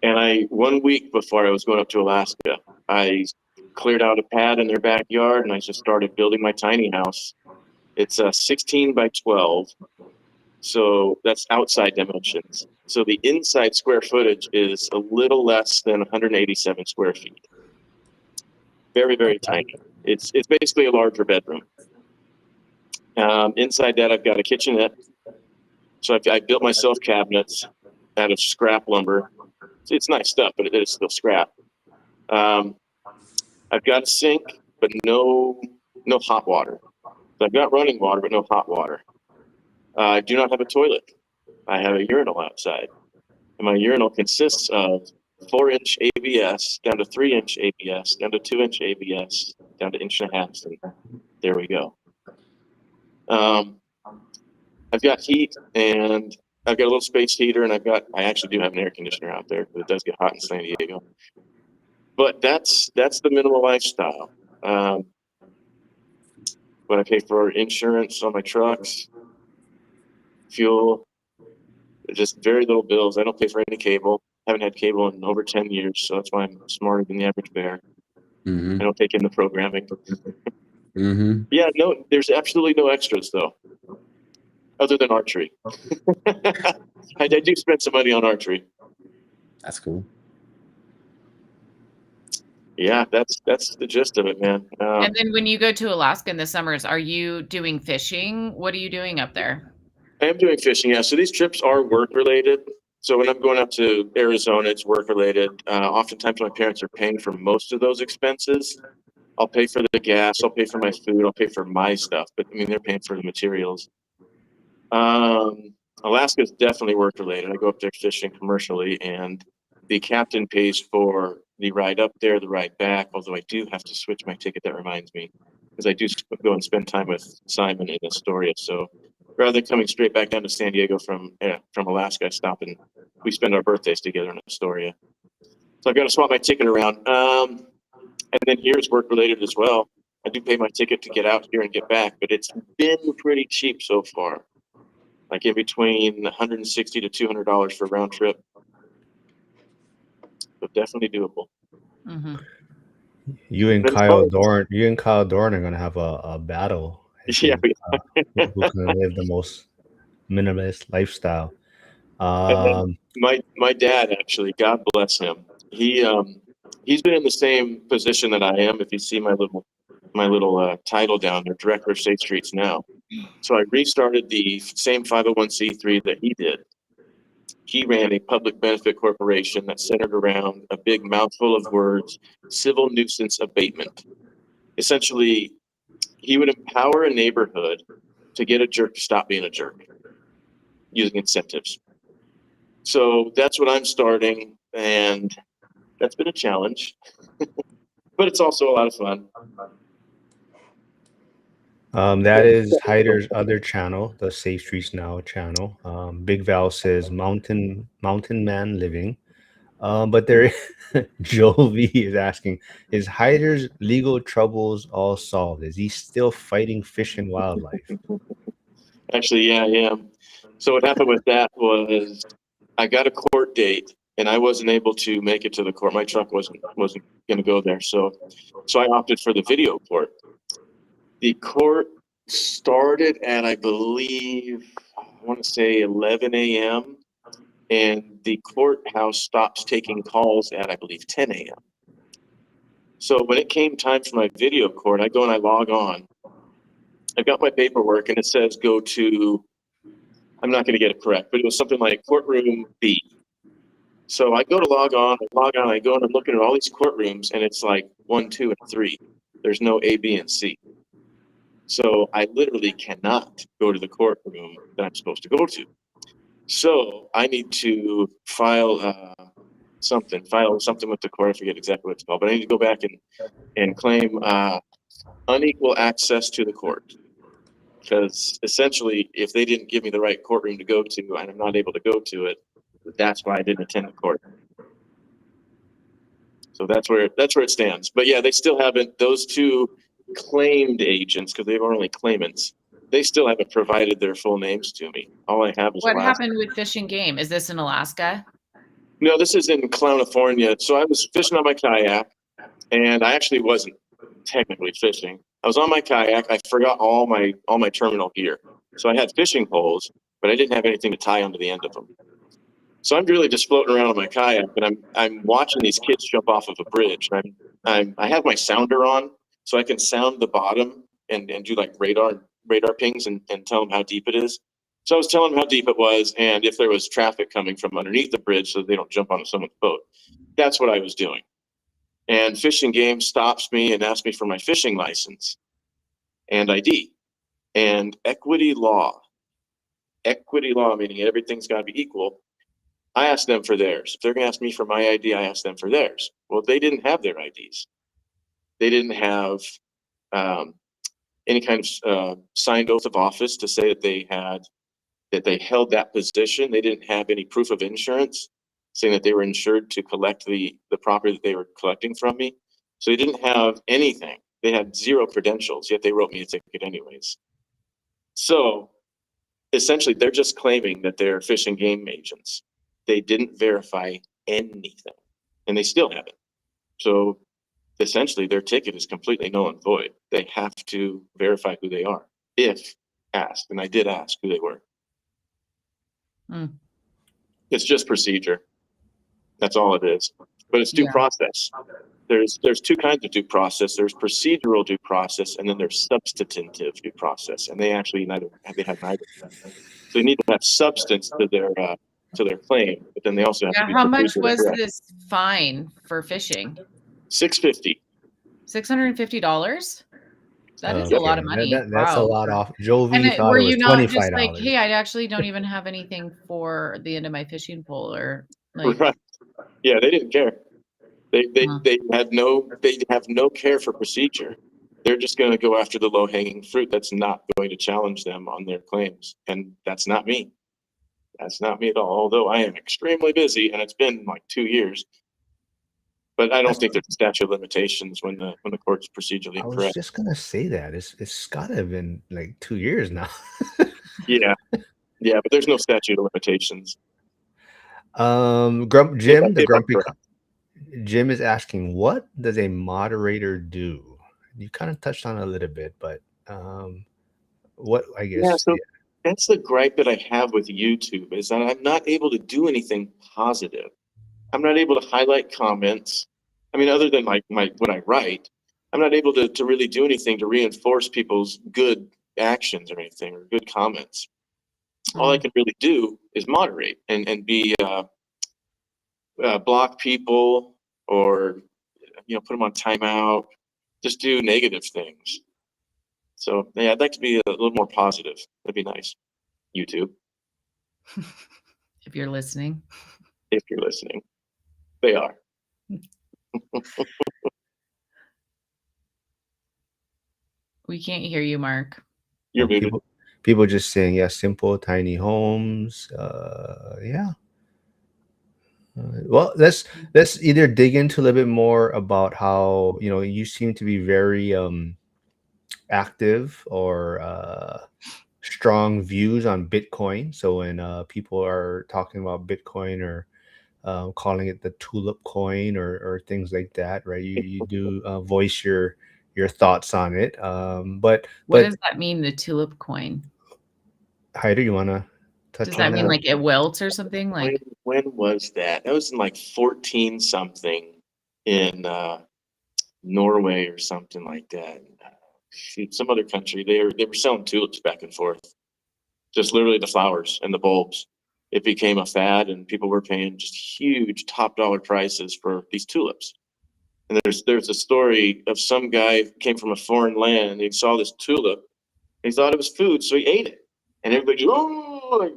And 1 week before I was going up to Alaska, I cleared out a pad in their backyard and I just started building my tiny house. It's 16 by 12. So that's outside dimensions. So the inside square footage is a little less than 187 square feet. Very, very tiny. It's basically a larger bedroom. Inside that, I've got a kitchenette. So I built myself cabinets out of scrap lumber. It's nice stuff, but it is still scrap. I've got a sink, but no hot water. So I've got running water, but no hot water. I do not have a toilet. I have a urinal outside. And my urinal consists of 4-inch ABS down to 3-inch ABS, down to 2-inch ABS, down to 1.5 inches. And there we go. I've got heat and I've got a little space heater, and I actually do have an air conditioner out there because it does get hot in San Diego. But that's the minimal lifestyle. What I pay for insurance on my trucks, fuel, just very little bills. I don't pay for any cable. Haven't had cable in over 10 years, so that's why I'm smarter than the average bear. Mm-hmm. I don't take in the programming. Mm-hmm. Yeah, no, there's absolutely no extras though, other than archery. I do spend some money on archery. That's cool. Yeah, that's the gist of it, man. And then when you go to Alaska in the summers, are you doing fishing? What are you doing up there? I am doing fishing, yeah. So these trips are work related. So when I'm going up to Arizona, it's work related. Oftentimes my parents are paying for most of those expenses. I'll pay for the gas, I'll pay for my food, I'll pay for my stuff, but I mean, they're paying for the materials. Alaska is definitely work related. I go up there fishing commercially, and the captain pays for the ride up there, the ride back, although I do have to switch my ticket. That reminds me, because I do go and spend time with Simon in Astoria. So rather than coming straight back down to San Diego from Alaska, I stop and we spend our birthdays together in Astoria. So I've got to swap my ticket around. And then here's work related as well. I do pay my ticket to get out here and get back, but it's been pretty cheap so far. Like in between $160 to $200 for a round trip. But definitely doable. Mm-hmm. You and Kyle Dorn are gonna have a battle. Yeah, who can live the most minimalist lifestyle. My dad, actually, God bless him. He's been in the same position that I am. If you see my little title down there, Director of State Streets now. So I restarted the same 501c3 that he did. He ran a public benefit corporation that centered around a big mouthful of words, civil nuisance abatement. Essentially, he would empower a neighborhood to get a jerk to stop being a jerk using incentives. So that's what I'm starting, and that's been a challenge, but it's also a lot of fun. That is Hyder's other channel, the Safe Streets Now channel. Big Val says Mountain Man Living. But there, Joe V is asking, is Hyder's legal troubles all solved? Is he still fighting fish and wildlife? Actually, yeah, I am. So what happened with that was I got a court date and I wasn't able to make it to the court. My truck wasn't going to go there. So I opted for the video court. The court started at, I believe, I want to say 11 a.m. and the courthouse stops taking calls at, I believe, 10 a.m. So when it came time for my video court, I go and I log on. I've got my paperwork and it says go to, I'm not going to get it correct, but it was something like courtroom B. So I go to log on, I go and I'm looking at all these courtrooms and it's like 1, 2, and 3. There's no A, B, and C. So I literally cannot go to the courtroom that I'm supposed to go to. So I need to file something with the court. I forget exactly what it's called, but I need to go back and claim unequal access to the court. Because essentially, if they didn't give me the right courtroom to go to and I'm not able to go to it, that's why I didn't attend the court. So that's where it stands. But yeah, they still haven't, those two claimed agents, because they were only claimants, they still haven't provided their full names to me. All I have is What happened with Fish and Game? Is this in Alaska? No, this is in California. So I was fishing on my kayak, and I actually wasn't technically fishing. I was on my kayak. I forgot all my terminal gear. So I had fishing poles, but I didn't have anything to tie onto the end of them. So I'm really just floating around on my kayak, and I'm watching these kids jump off of a bridge. I have my sounder on, so I can sound the bottom and do like radar pings and tell them how deep it is. So I was telling them how deep it was and if there was traffic coming from underneath the bridge so they don't jump onto someone's boat. That's what I was doing. And Fish and Game stops me and asks me for my fishing license and ID. And equity law, meaning everything's got to be equal. I asked them for theirs. If they're going to ask me for my ID, I asked them for theirs. Well, they didn't have their IDs. They didn't have any kind of signed oath of office to say that they held that position. They didn't have any proof of insurance saying that they were insured to collect the property that they were collecting from me. So they didn't have anything. They had zero credentials, yet they wrote me a ticket anyways. So essentially, they're just claiming that they're Fish and Game agents. They didn't verify anything, and they still haven't. So essentially, their ticket is completely null and void. They have to verify who they are if asked, and I did ask who they were. It's just procedure. That's all it is. But it's due process. There's two kinds of due process. There's procedural due process, and then there's substantive due process. And they actually have neither. So they need to have substance to their claim, but then they also have to be. How much was this fine for fishing? $650. $650? That is a lot of money. That's a lot off. Joe V thought were it was you not just $25. like, hey, I actually don't even have anything for the end of my fishing pole, or like? Right. Yeah, they didn't care. They have no care for procedure. They're just going to go after the low hanging fruit. That's not going to challenge them on their claims, and that's not me. That's not me at all. Although I am extremely busy, and it's been like 2 years. But I don't think there's a statute of limitations when the court's procedurally incorrect. I was just gonna say that it's gotta have been like 2 years now. Yeah, but there's no statute of limitations. Jim is asking, what does a moderator do? You kind of touched on it a little bit, but what I guess. Yeah, so that's the gripe that I have with YouTube is that I'm not able to do anything positive. I'm not able to highlight comments. I mean, other than like what I write, I'm not able to really do anything to reinforce people's good actions or anything or good comments. All I can really do is moderate and be block people or put them on timeout. Just do negative things. So yeah, I'd like to be a little more positive. That'd be nice. YouTube. If you're listening. If you're listening. They are. We can't hear you, Mark. You're muted. People just saying, yeah, simple, tiny homes. Yeah. Well, let's either dig into a little bit more about how, you know, you seem to be very active or strong views on Bitcoin. So when people are talking about Bitcoin or calling it the tulip coin or things like that, right? You do voice your thoughts on it. What But does that mean, the tulip coin? Heider, you want to touch Does on that mean that? like it wilts or something? Like, When was that? That was in like 14 something in Norway or something like that. Shoot, some other country. They were selling tulips back and forth. Just literally the flowers and the bulbs. It became a fad, and people were paying just huge top dollar prices for these tulips. And there's a story of some guy who came from a foreign land. And he saw this tulip. And he thought it was food, so he ate it. And everybody, oh,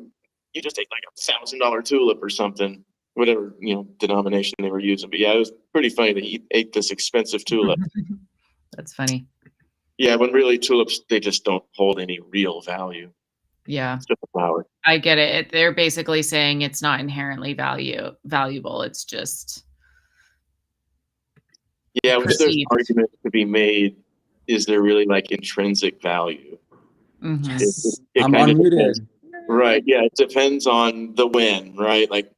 you just ate like $1,000 tulip or something, whatever denomination they were using. But yeah, it was pretty funny that he ate this expensive tulip. that's funny. Yeah, when really tulips, they just don't hold any real value. Yeah, It's just a flower. I get it. They're basically saying it's not inherently valuable. It's just Yeah, which there's perceived. argument to be made. Is there really like intrinsic value? Mhm. It I'm kind of unmuted. depends. Right. Yeah, it depends on the when, right? Like,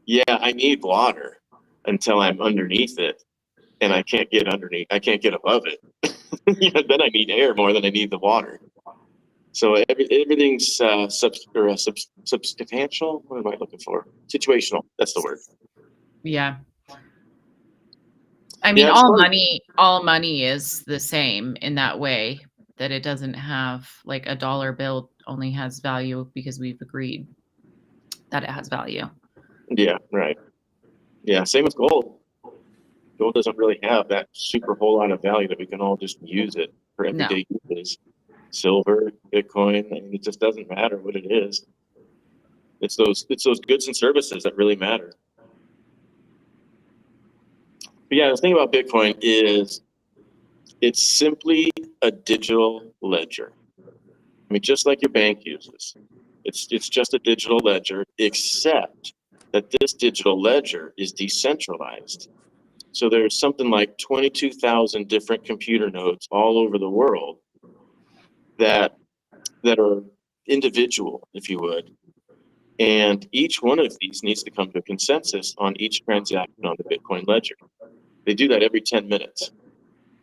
yeah, I need water until I'm underneath it, and I can't get underneath. I can't get above it. Then I need air more than I need the water. So everything's substantial. What am I looking for? Situational. That's the word. Yeah. I mean, Yeah, all money is the same in that way, that it doesn't have like a dollar bill only has value because we've agreed that it has value. Yeah, right. Yeah, same with gold. Gold doesn't really have that super whole lot of value that we can all just use it for everyday uses. Silver, Bitcoin, I mean, it just doesn't matter what it is. It's those goods and services that really matter. But yeah, the thing about Bitcoin is it's simply a digital ledger. I mean, just like your bank uses. It's just a digital ledger, except that this digital ledger is decentralized. So there's something like 22,000 different computer nodes all over the world that are individual, if you would. And each one of these needs to come to a consensus on each transaction on the Bitcoin ledger. They do that every 10 minutes.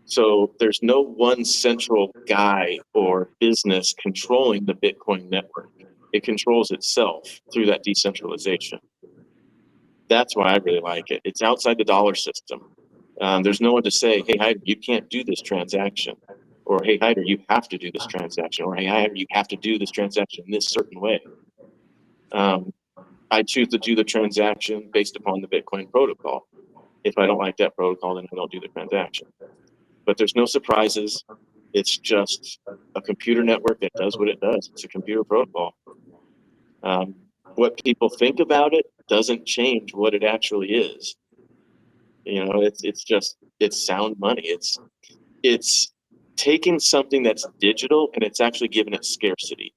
So there's no one central guy or business controlling the Bitcoin network. It controls itself through that decentralization. That's why I really like it. It's outside the dollar system. There's no one to say, hey, Heider, you can't do this transaction. Or, hey, Heider, you have to do this transaction. Or, hey, Heider, you have to do this transaction in this certain way. I choose to do the transaction based upon the Bitcoin protocol. If I don't like that protocol, then I don't do the transaction. But there's no surprises. It's just a computer network that does what it does. It's a computer protocol. What people think about it doesn't change what it actually is. It's sound money. It's taking something that's digital and it's actually giving it scarcity,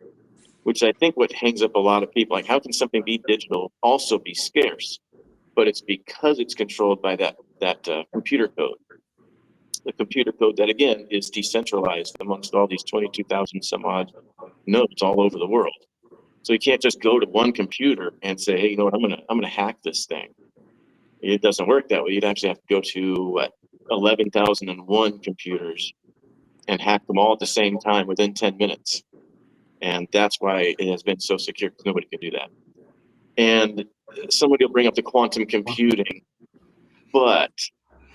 which I think what hangs up a lot of people. Like, how can something be digital also be scarce? But it's because it's controlled by that computer code. The computer code that, again, is decentralized amongst all these 22,000 some odd nodes all over the world. So you can't just go to one computer and say, hey, you know what, I'm gonna hack this thing. It doesn't work that way. You'd actually have to go to 11,001 computers and hack them all at the same time within 10 minutes. And that's why it has been so secure, because nobody can do that. And somebody will bring up the quantum computing, but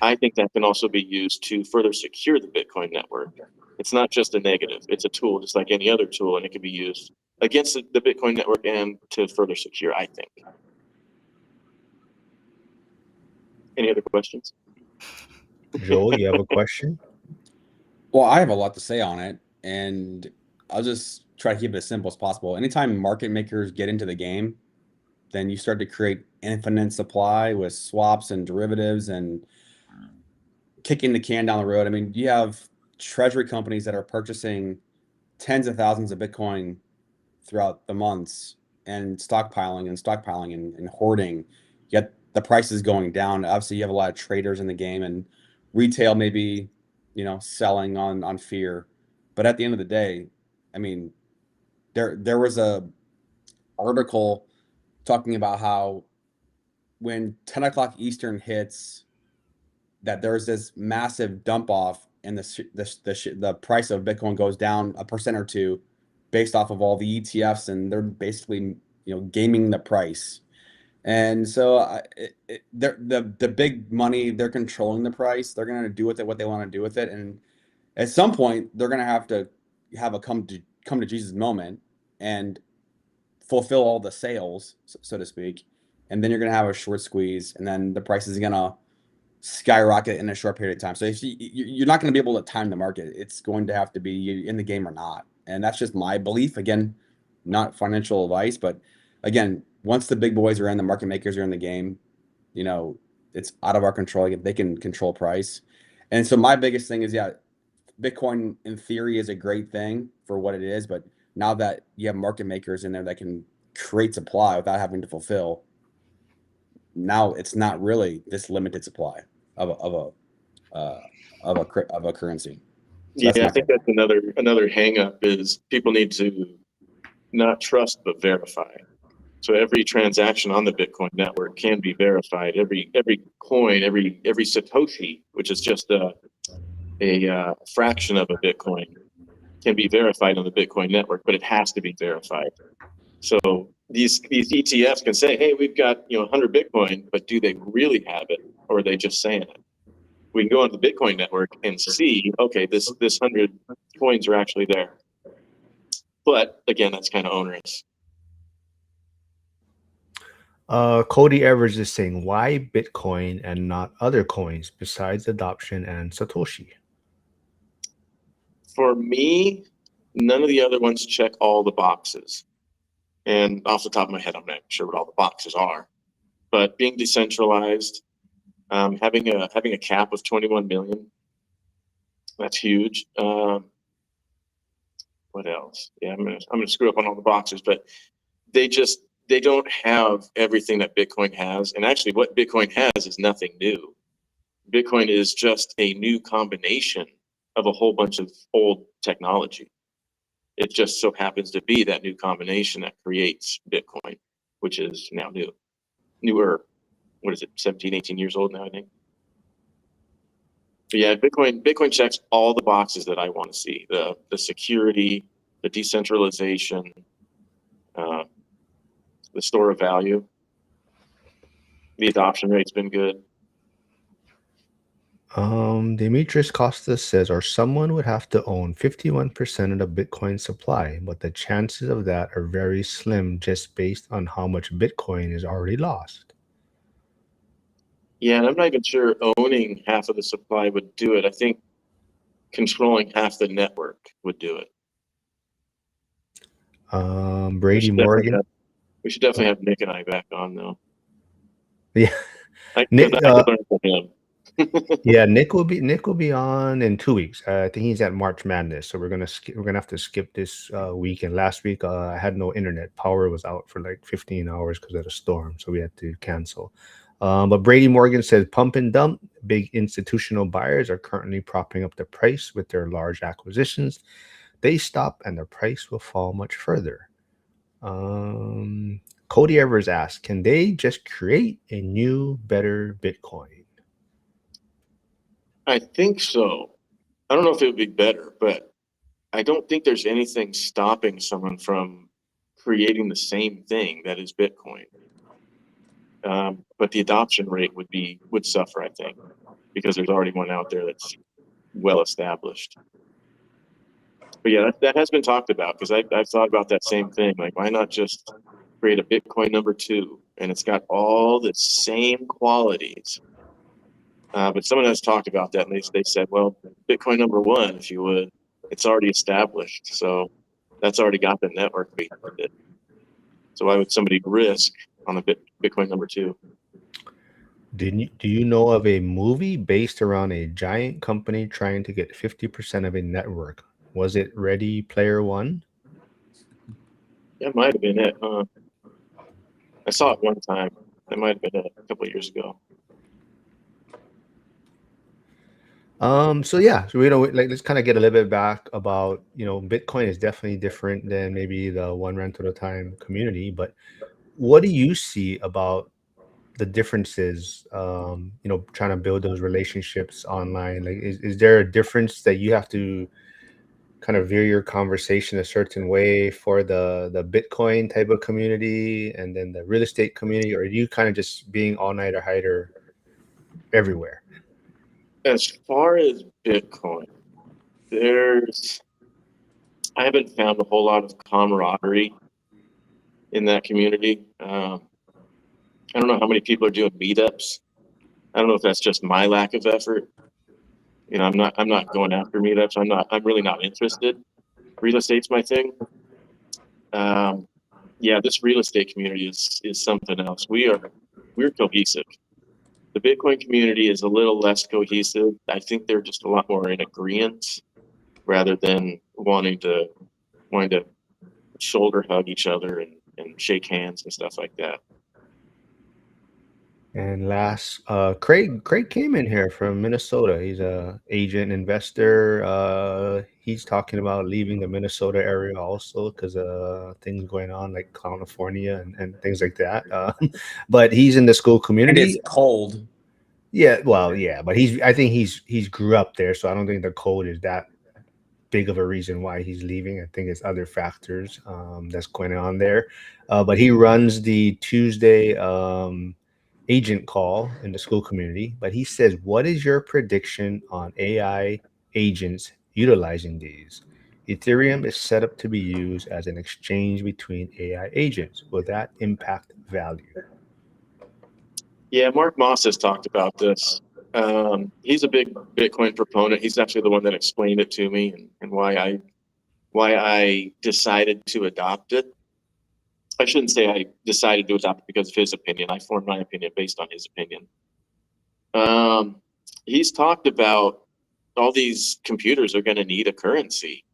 I think that can also be used to further secure the Bitcoin network. It's not just a negative. It's a tool just like any other tool, and it can be used against the Bitcoin network and to further secure, I think. Any other questions? Joel, you have a question? Well, I have a lot to say on it, and I'll just try to keep it as simple as possible. Anytime market makers get into the game, then you start to create infinite supply with swaps and derivatives and kicking the can down the road. I mean, you have treasury companies that are purchasing tens of thousands of Bitcoin throughout the months and stockpiling and hoarding, yet the price is going down. Obviously, you have a lot of traders in the game, and retail maybe, selling on fear. But at the end of the day, I mean, there was a article talking about how when 10 o'clock Eastern hits, that there's this massive dump off and the price of Bitcoin goes down 1% or 2% based off of all the ETFs, and they're basically gaming the price. And so the big money, they're controlling the price. They're going to do with it what they want to do with it, and at some point they're going to have a come to Jesus moment and fulfill all the sales, so to speak, and then you're going to have a short squeeze, and then the price is going to skyrocket in a short period of time. So if you're not going to be able to time the market. It's going to have to be in the game or not. And that's just my belief. Again, not financial advice, but again, once the big boys are in, the market makers are in the game, it's out of our control. They can control price. And so my biggest thing is, Bitcoin in theory is a great thing for what it is, but now that you have market makers in there that can create supply without having to fulfill, now it's not really this limited supply of a currency. So I think that's another hang up is people need to not trust but verify. So every transaction on the Bitcoin network can be verified. Every coin, every Satoshi, which is just a fraction of a Bitcoin, can be verified on the Bitcoin network, but it has to be verified. So these ETFs can say, hey, we've got 100 Bitcoin, but do they really have it, or are they just saying it? We can go onto the Bitcoin network and see, okay, this 100 coins are actually there. But again, that's kind of onerous. Cody Evers is saying, why Bitcoin and not other coins besides adoption and Satoshi? For me, none of the other ones check all the boxes. And off the top of my head, I'm not sure what all the boxes are. But being decentralized, having a cap of 21 million, that's huge. What else? Yeah, I'm gonna screw up on all the boxes, but they don't have everything that Bitcoin has. And actually, what Bitcoin has is nothing new. Bitcoin is just a new combination of a whole bunch of old technology. It just so happens to be that new combination that creates Bitcoin, which is now newer. What is it, 17, 18 years old now, I think. But yeah, Bitcoin checks all the boxes that I want to see. The security, the decentralization, the store of value. The adoption rate's been good. Demetrius Costas says, or someone would have to own 51% of the Bitcoin supply, but the chances of that are very slim just based on how much Bitcoin is already lost. Yeah, and I'm not even sure owning half of the supply would do it. I think controlling half the network would do it. Brady Morgan. We should definitely have Nick and I back on, though. Yeah, Nick, I could learn from him. Yeah, Nick will be on in 2 weeks. I think he's at March Madness, so we're gonna have to skip this week. And last week I had no internet. Power was out for like 15 hours because of the storm, so we had to cancel. But Brady Morgan says, pump and dump. Big institutional buyers are currently propping up the price with their large acquisitions. They stop, and the price will fall much further. Cody Evers asks, can they just create a new, better Bitcoin? I think so. I don't know if it would be better, but I don't think there's anything stopping someone from creating the same thing that is Bitcoin. But the adoption rate would suffer, I think, because there's already one out there that's well established. But yeah, that has been talked about, because I've thought about that same thing. Like, why not just create a Bitcoin number 2, and it's got all the same qualities? But someone has talked about that, and they said, well, Bitcoin number 1, if you would, it's already established, so that's already got the network behind it. So why would somebody risk on the Bitcoin number 2? Do you know of a movie based around a giant company trying to get 50% of a network? Was it Ready Player One? That might have been it. I saw it one time. That might have been it a couple of years ago. So yeah, so like let's kind of get a little bit back about, Bitcoin is definitely different than maybe the one rent at a time community, but what do you see about the differences, trying to build those relationships online? Like, is there a difference that you have to kind of veer your conversation a certain way for the Bitcoin type of community and then the real estate community, or are you kind of just being all nighter hider everywhere? As far as Bitcoin, I haven't found a whole lot of camaraderie in that community. I don't know how many people are doing meetups. I don't know if that's just my lack of effort. I'm not going after meetups. I'm really not interested. Real estate's my thing. Yeah, this real estate community is something else. We're cohesive. The Bitcoin community is a little less cohesive. I think they're just a lot more in agreement rather than wanting to shoulder hug each other and shake hands and stuff like that. And last, Craig came in here from Minnesota. He's a agent investor. He's talking about leaving the Minnesota area also because things going on like California and things like that. But he's in the SKOOL And community. it's cold. Yeah, well, yeah, but I think he's grew up there, so I don't think the cold is that big of a reason why he's leaving. I think it's other factors that's going on there. But he runs the Tuesday agent call in the SKOOL community. But he says, what is your prediction on AI agents utilizing these? Ethereum is set up to be used as an exchange between AI agents. Will that impact value? Yeah, Mark Moss has talked about this. He's a big Bitcoin proponent. He's actually the one that explained it to me and why I decided to adopt it. I shouldn't say I decided to adopt it because of his opinion. I formed my opinion based on his opinion. He's talked about all these computers are going to need a currency,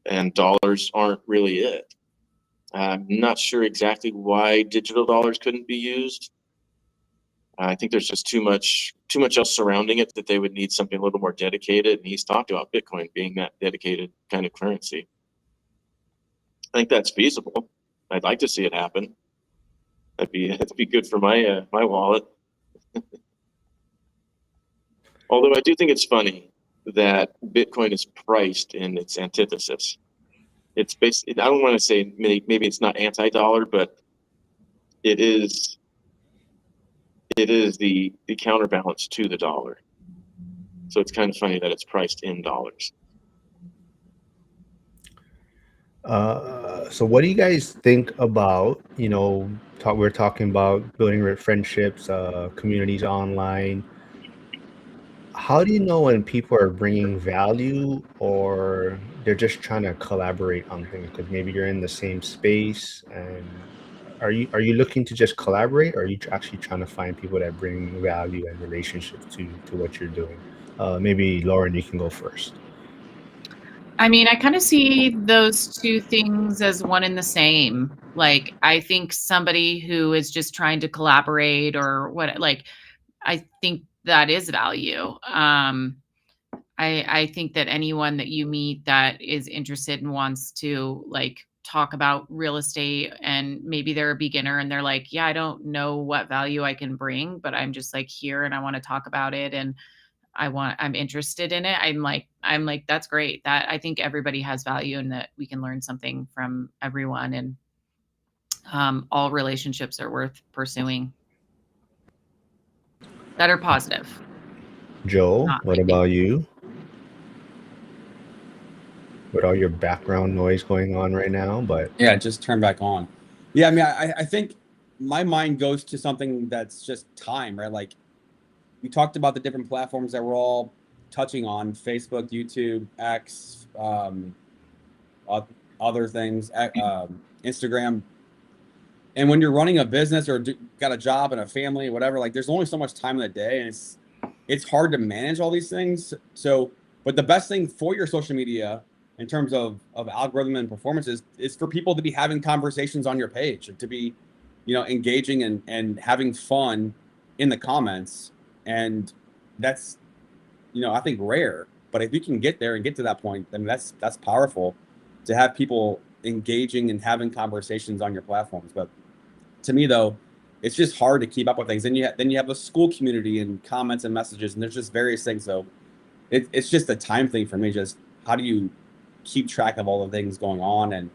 and dollars aren't really it. I'm not sure exactly why digital dollars couldn't be used. I think there's just too much else surrounding it that they would need something a little more dedicated. And he's talked about Bitcoin being that dedicated kind of currency. I think that's feasible. I'd like to see it happen. That'd be good for my wallet. Although I do think it's funny that Bitcoin is priced in its antithesis. It's basically, I don't want to say maybe it's not anti-dollar, but it is the counterbalance to the dollar. So it's kind of funny that it's priced in dollars. So what do you guys think about, we're talking about building friendships, communities online. How do you know when people are bringing value or they're just trying to collaborate on things? Because maybe you're in the same space, and are you looking to just collaborate, or are you actually trying to find people that bring value and relationships to what you're doing? Maybe Lauren, you can go first. I mean, I kind of see those two things as one and the same. Like, I think somebody who is just trying to collaborate or what, like, I think that is value. I think that anyone that you meet that is interested and wants to like talk about real estate, and maybe they're a beginner and they're like, yeah, I don't know what value I can bring, but I'm just like here and I want to talk about it and I'm interested in it. I'm like, that's great. That I think everybody has value and that we can learn something from everyone, and all relationships are worth pursuing that are positive. Joel, Not what like about you? With all your background noise going on right now, but Yeah, just turn back on. Yeah, I mean, I think my mind goes to something that's just time, right? Like we talked about the different platforms that we're all touching on: Facebook, YouTube, X, other things, Instagram. And when you're running a business or got a job and a family, whatever, like there's only so much time in the day, and it's hard to manage all these things. So, but the best thing for your social media in terms of algorithm and performance is for people to be having conversations on your page, and to be, engaging and having fun in the comments. And that's, I think rare. But if you can get there and get to that point, then that's powerful, to have people engaging and having conversations on your platforms. But to me, though, it's just hard to keep up with things. Then you have a school community and comments and messages, and there's just various things. So it's just a time thing for me. Just how do you keep track of all the things going on and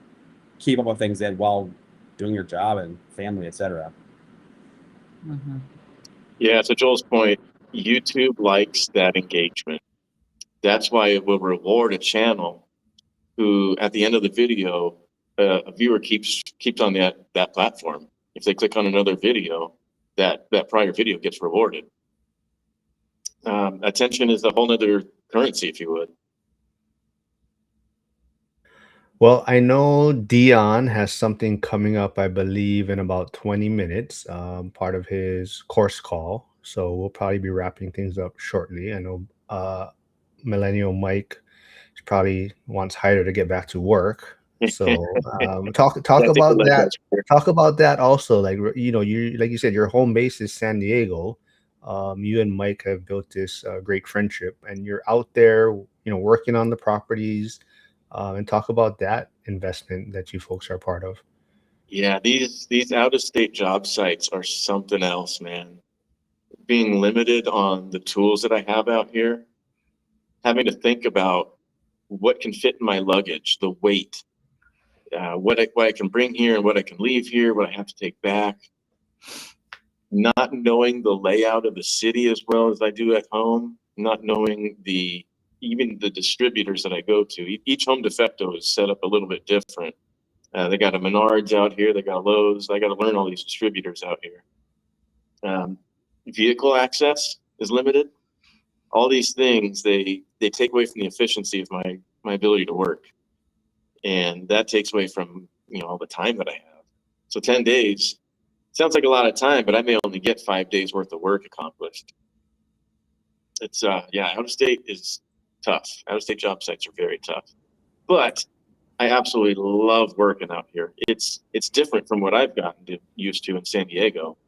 keep up with things that while doing your job and family, etc. Mm-hmm. Yeah, to Joel's point, YouTube likes that engagement. That's why it will reward a channel who, at the end of the video, a viewer keeps on that platform. If they click on another video, that prior video gets rewarded. Attention is a whole nother currency, if you would. Well, I know Dion has something coming up, I believe, in about 20 minutes, part of his course call. So we'll probably be wrapping things up shortly. I know Millennial Mike probably wants Heider to get back to work. So talk about that. Talk about that also. Like, you like you said, your home base is San Diego. You and Mike have built this great friendship, and you're out there, working on the properties. And talk about that investment that you folks are part of. Yeah, these out-of-state job sites are something else, man. Being limited on the tools that I have out here, having to think about what can fit in my luggage, the weight, what I can bring here and what I can leave here, what I have to take back. Not knowing the layout of the city as well as I do at home, not knowing even the distributors that I go to. Each home de facto is set up a little bit different. They got a Menards out here, they got a Lowe's. I got to learn all these distributors out here. Vehicle access is limited. All these things, they take away from the efficiency of my ability to work. And that takes away from, all the time that I have. So 10 days sounds like a lot of time, but I may only get 5 days worth of work accomplished. It's out of state is tough. Out of state job sites are very tough, but I absolutely love working out here. It's different from what I've gotten used to in San Diego.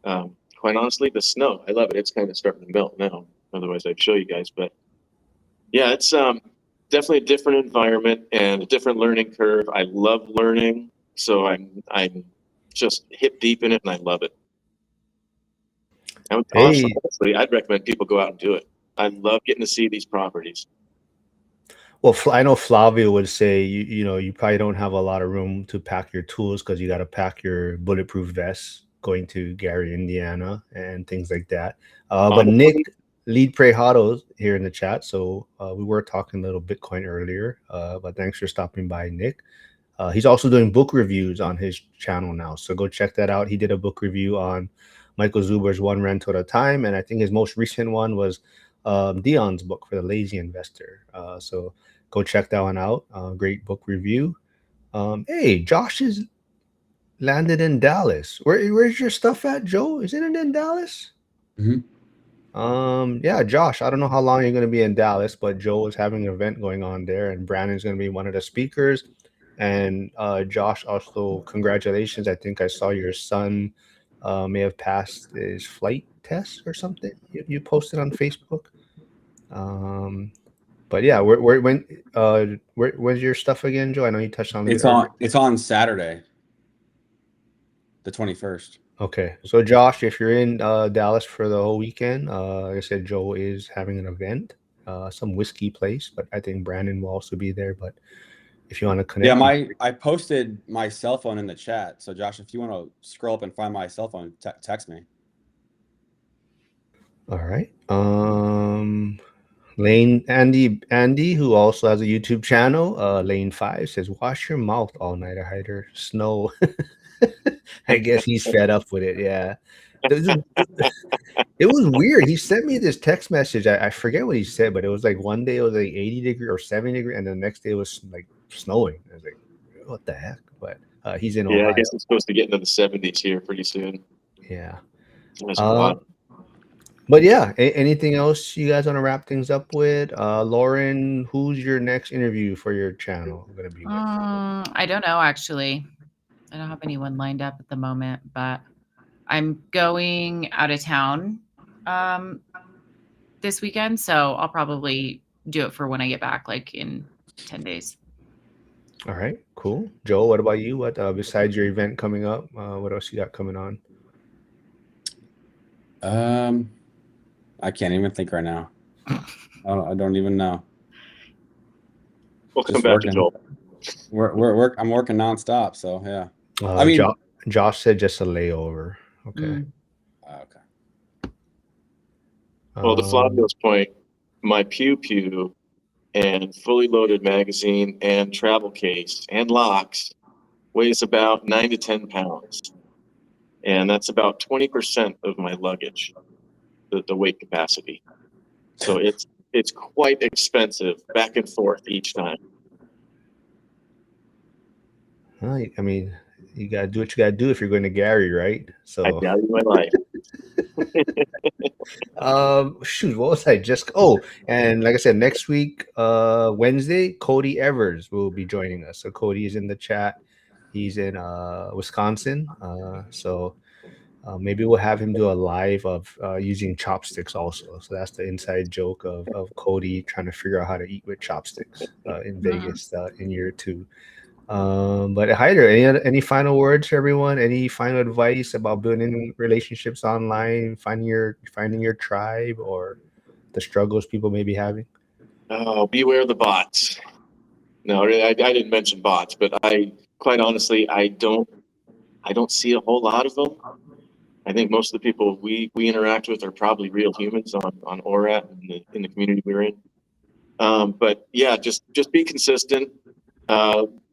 Quite honestly, the snow, I love it. It's kind of starting to melt now. Otherwise, I'd show you guys. But yeah, it's definitely a different environment and a different learning curve. I love learning, so I'm just hip deep in it, and I love it. And honestly, I'd recommend people go out and do it. I love getting to see these properties. Well, I know Flavio would say, you probably don't have a lot of room to pack your tools because you got to pack your bulletproof vests going to Gary, Indiana, and things like that. But Nick Lead Prejado here in the chat. So we were talking a little Bitcoin earlier, but thanks for stopping by, Nick. He's also doing book reviews on his channel now. So go check that out. He did a book review on Michael Zuber's One Rental at a Time. And I think his most recent one was Dion's book for the lazy investor. So go check that one out. Great book review. Hey, Josh is landed in Dallas. Where's your stuff at, Joe? Is it in Dallas? Mm-hmm. Yeah, Josh, I don't know how long you're going to be in Dallas, but Joe is having an event going on there, and Brandon's going to be one of the speakers. And Josh, also congratulations. I think I saw your son may have passed his flight test or something. You posted on Facebook. But yeah, where's your stuff again, Joe? I know you touched on it. It's on Saturday, the 21st. Okay, so Josh, if you're in Dallas for the whole weekend, like I said, Joe is having an event, some whiskey place, but I think Brandon will also be there. But if you want to connect, I posted my cell phone in the chat. So Josh, if you want to scroll up and find my cell phone, text me. All right. Lane Andy, who also has a YouTube channel, Lane 5 says, "Wash your mouth all night, Heider. Snow." I guess he's fed up with it. Yeah. It was weird. He sent me this text message. I forget what he said, but it was like one day it was like 80 degree or 70 degree, and the next day it was like snowing. I was like, what the heck? But He's in Yeah, Ohio. I guess it's supposed to get into the 70s here pretty soon. Yeah. That's wild. But yeah, anything else you guys want to wrap things up with? Lauren, who's your next interview for your channel going to be with? I don't know, actually. I don't have anyone lined up at the moment, but I'm going out of town this weekend, so I'll probably do it for when I get back, like in 10 days. All right, cool. Joe, what about you? What besides your event coming up, what else you got coming on? I can't even think right now. I don't even know. We'll Just come back to working. Joel. I'm working nonstop, so yeah. I mean, Josh said just a layover. Okay. Okay. Well, to Flavio's point, my Pew Pew and fully loaded magazine and travel case and locks weighs about 9 to 10 pounds. And that's about 20% of my luggage, the weight capacity. So it's quite expensive back and forth each time. I mean, you gotta do what you gotta do if you're going to Gary, right? So I value my life. shoot, what was I just? Oh, and like I said, next week, Wednesday, Cody Evers will be joining us. So Cody is in the chat. He's in Wisconsin. So maybe we'll have him do a live of using chopsticks also. So that's the inside joke of Cody trying to figure out how to eat with chopsticks in Vegas in year 2. But Heider, any final words for everyone? Any final advice about building relationships online, finding your tribe, or the struggles people may be having? Oh, beware the bots. No, I didn't mention bots, but quite honestly, I don't see a whole lot of them. I think most of the people we interact with are probably real humans on ORAT in the community we're in. But yeah, just be consistent.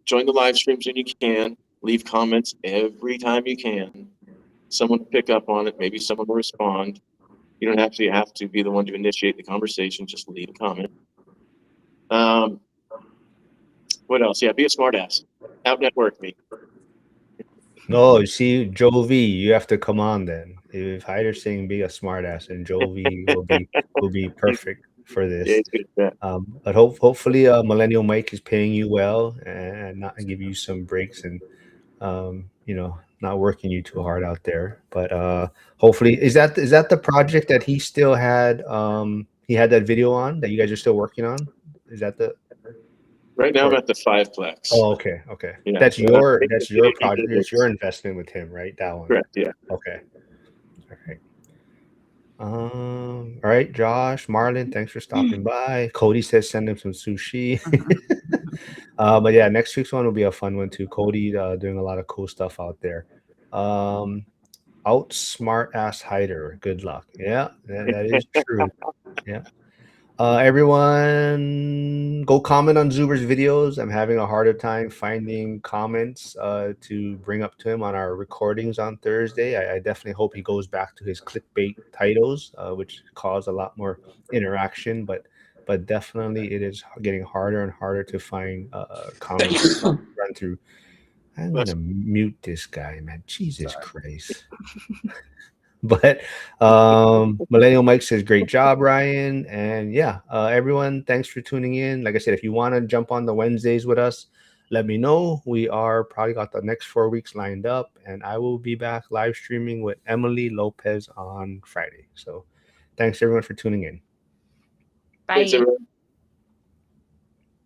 Join the live streams when you can. Leave comments every time you can. Someone will pick up on it. Maybe someone will respond. You don't actually have to be the one to initiate the conversation. Just leave a comment. What else? Yeah, be a smartass. Out network me. No, you see, Joe V, you have to come on then. If Heider's saying be a smartass, and Joe V will be perfect for this. Yeah, it's good at that. But hopefully, Millennial Mike is paying you well and not give you some breaks and not working you too hard out there. But hopefully, is that the project that he still had? He had that video on that you guys are still working on. Is that the? Right now, I'm at the 5-plex. Oh, okay. Yeah, That's so your project. It's your investment with him, right? That one. Correct. Yeah. Okay. All right. All right, Josh, Marlon, thanks for stopping by. Cody says send him some sushi. But yeah, next week's one will be a fun one too. Cody doing a lot of cool stuff out there. Outsmart ass Heider. Good luck. Yeah, that is true. Yeah. Everyone go comment on Zuber's videos. I'm having a harder time finding comments to bring up to him on our recordings on Thursday. I definitely hope he goes back to his clickbait titles, which cause a lot more interaction, but definitely it is getting harder and harder to find comments to run through. I'm gonna mute this guy, man. Jesus Christ. But Millennial Mike says, great job, Ryan. And yeah, everyone, thanks for tuning in. Like I said, if you want to jump on the Wednesdays with us, let me know. We are probably got the next 4 weeks lined up, and I will be back live streaming with Emily Lopez on Friday. So thanks everyone for tuning in. Bye. Thanks, everyone.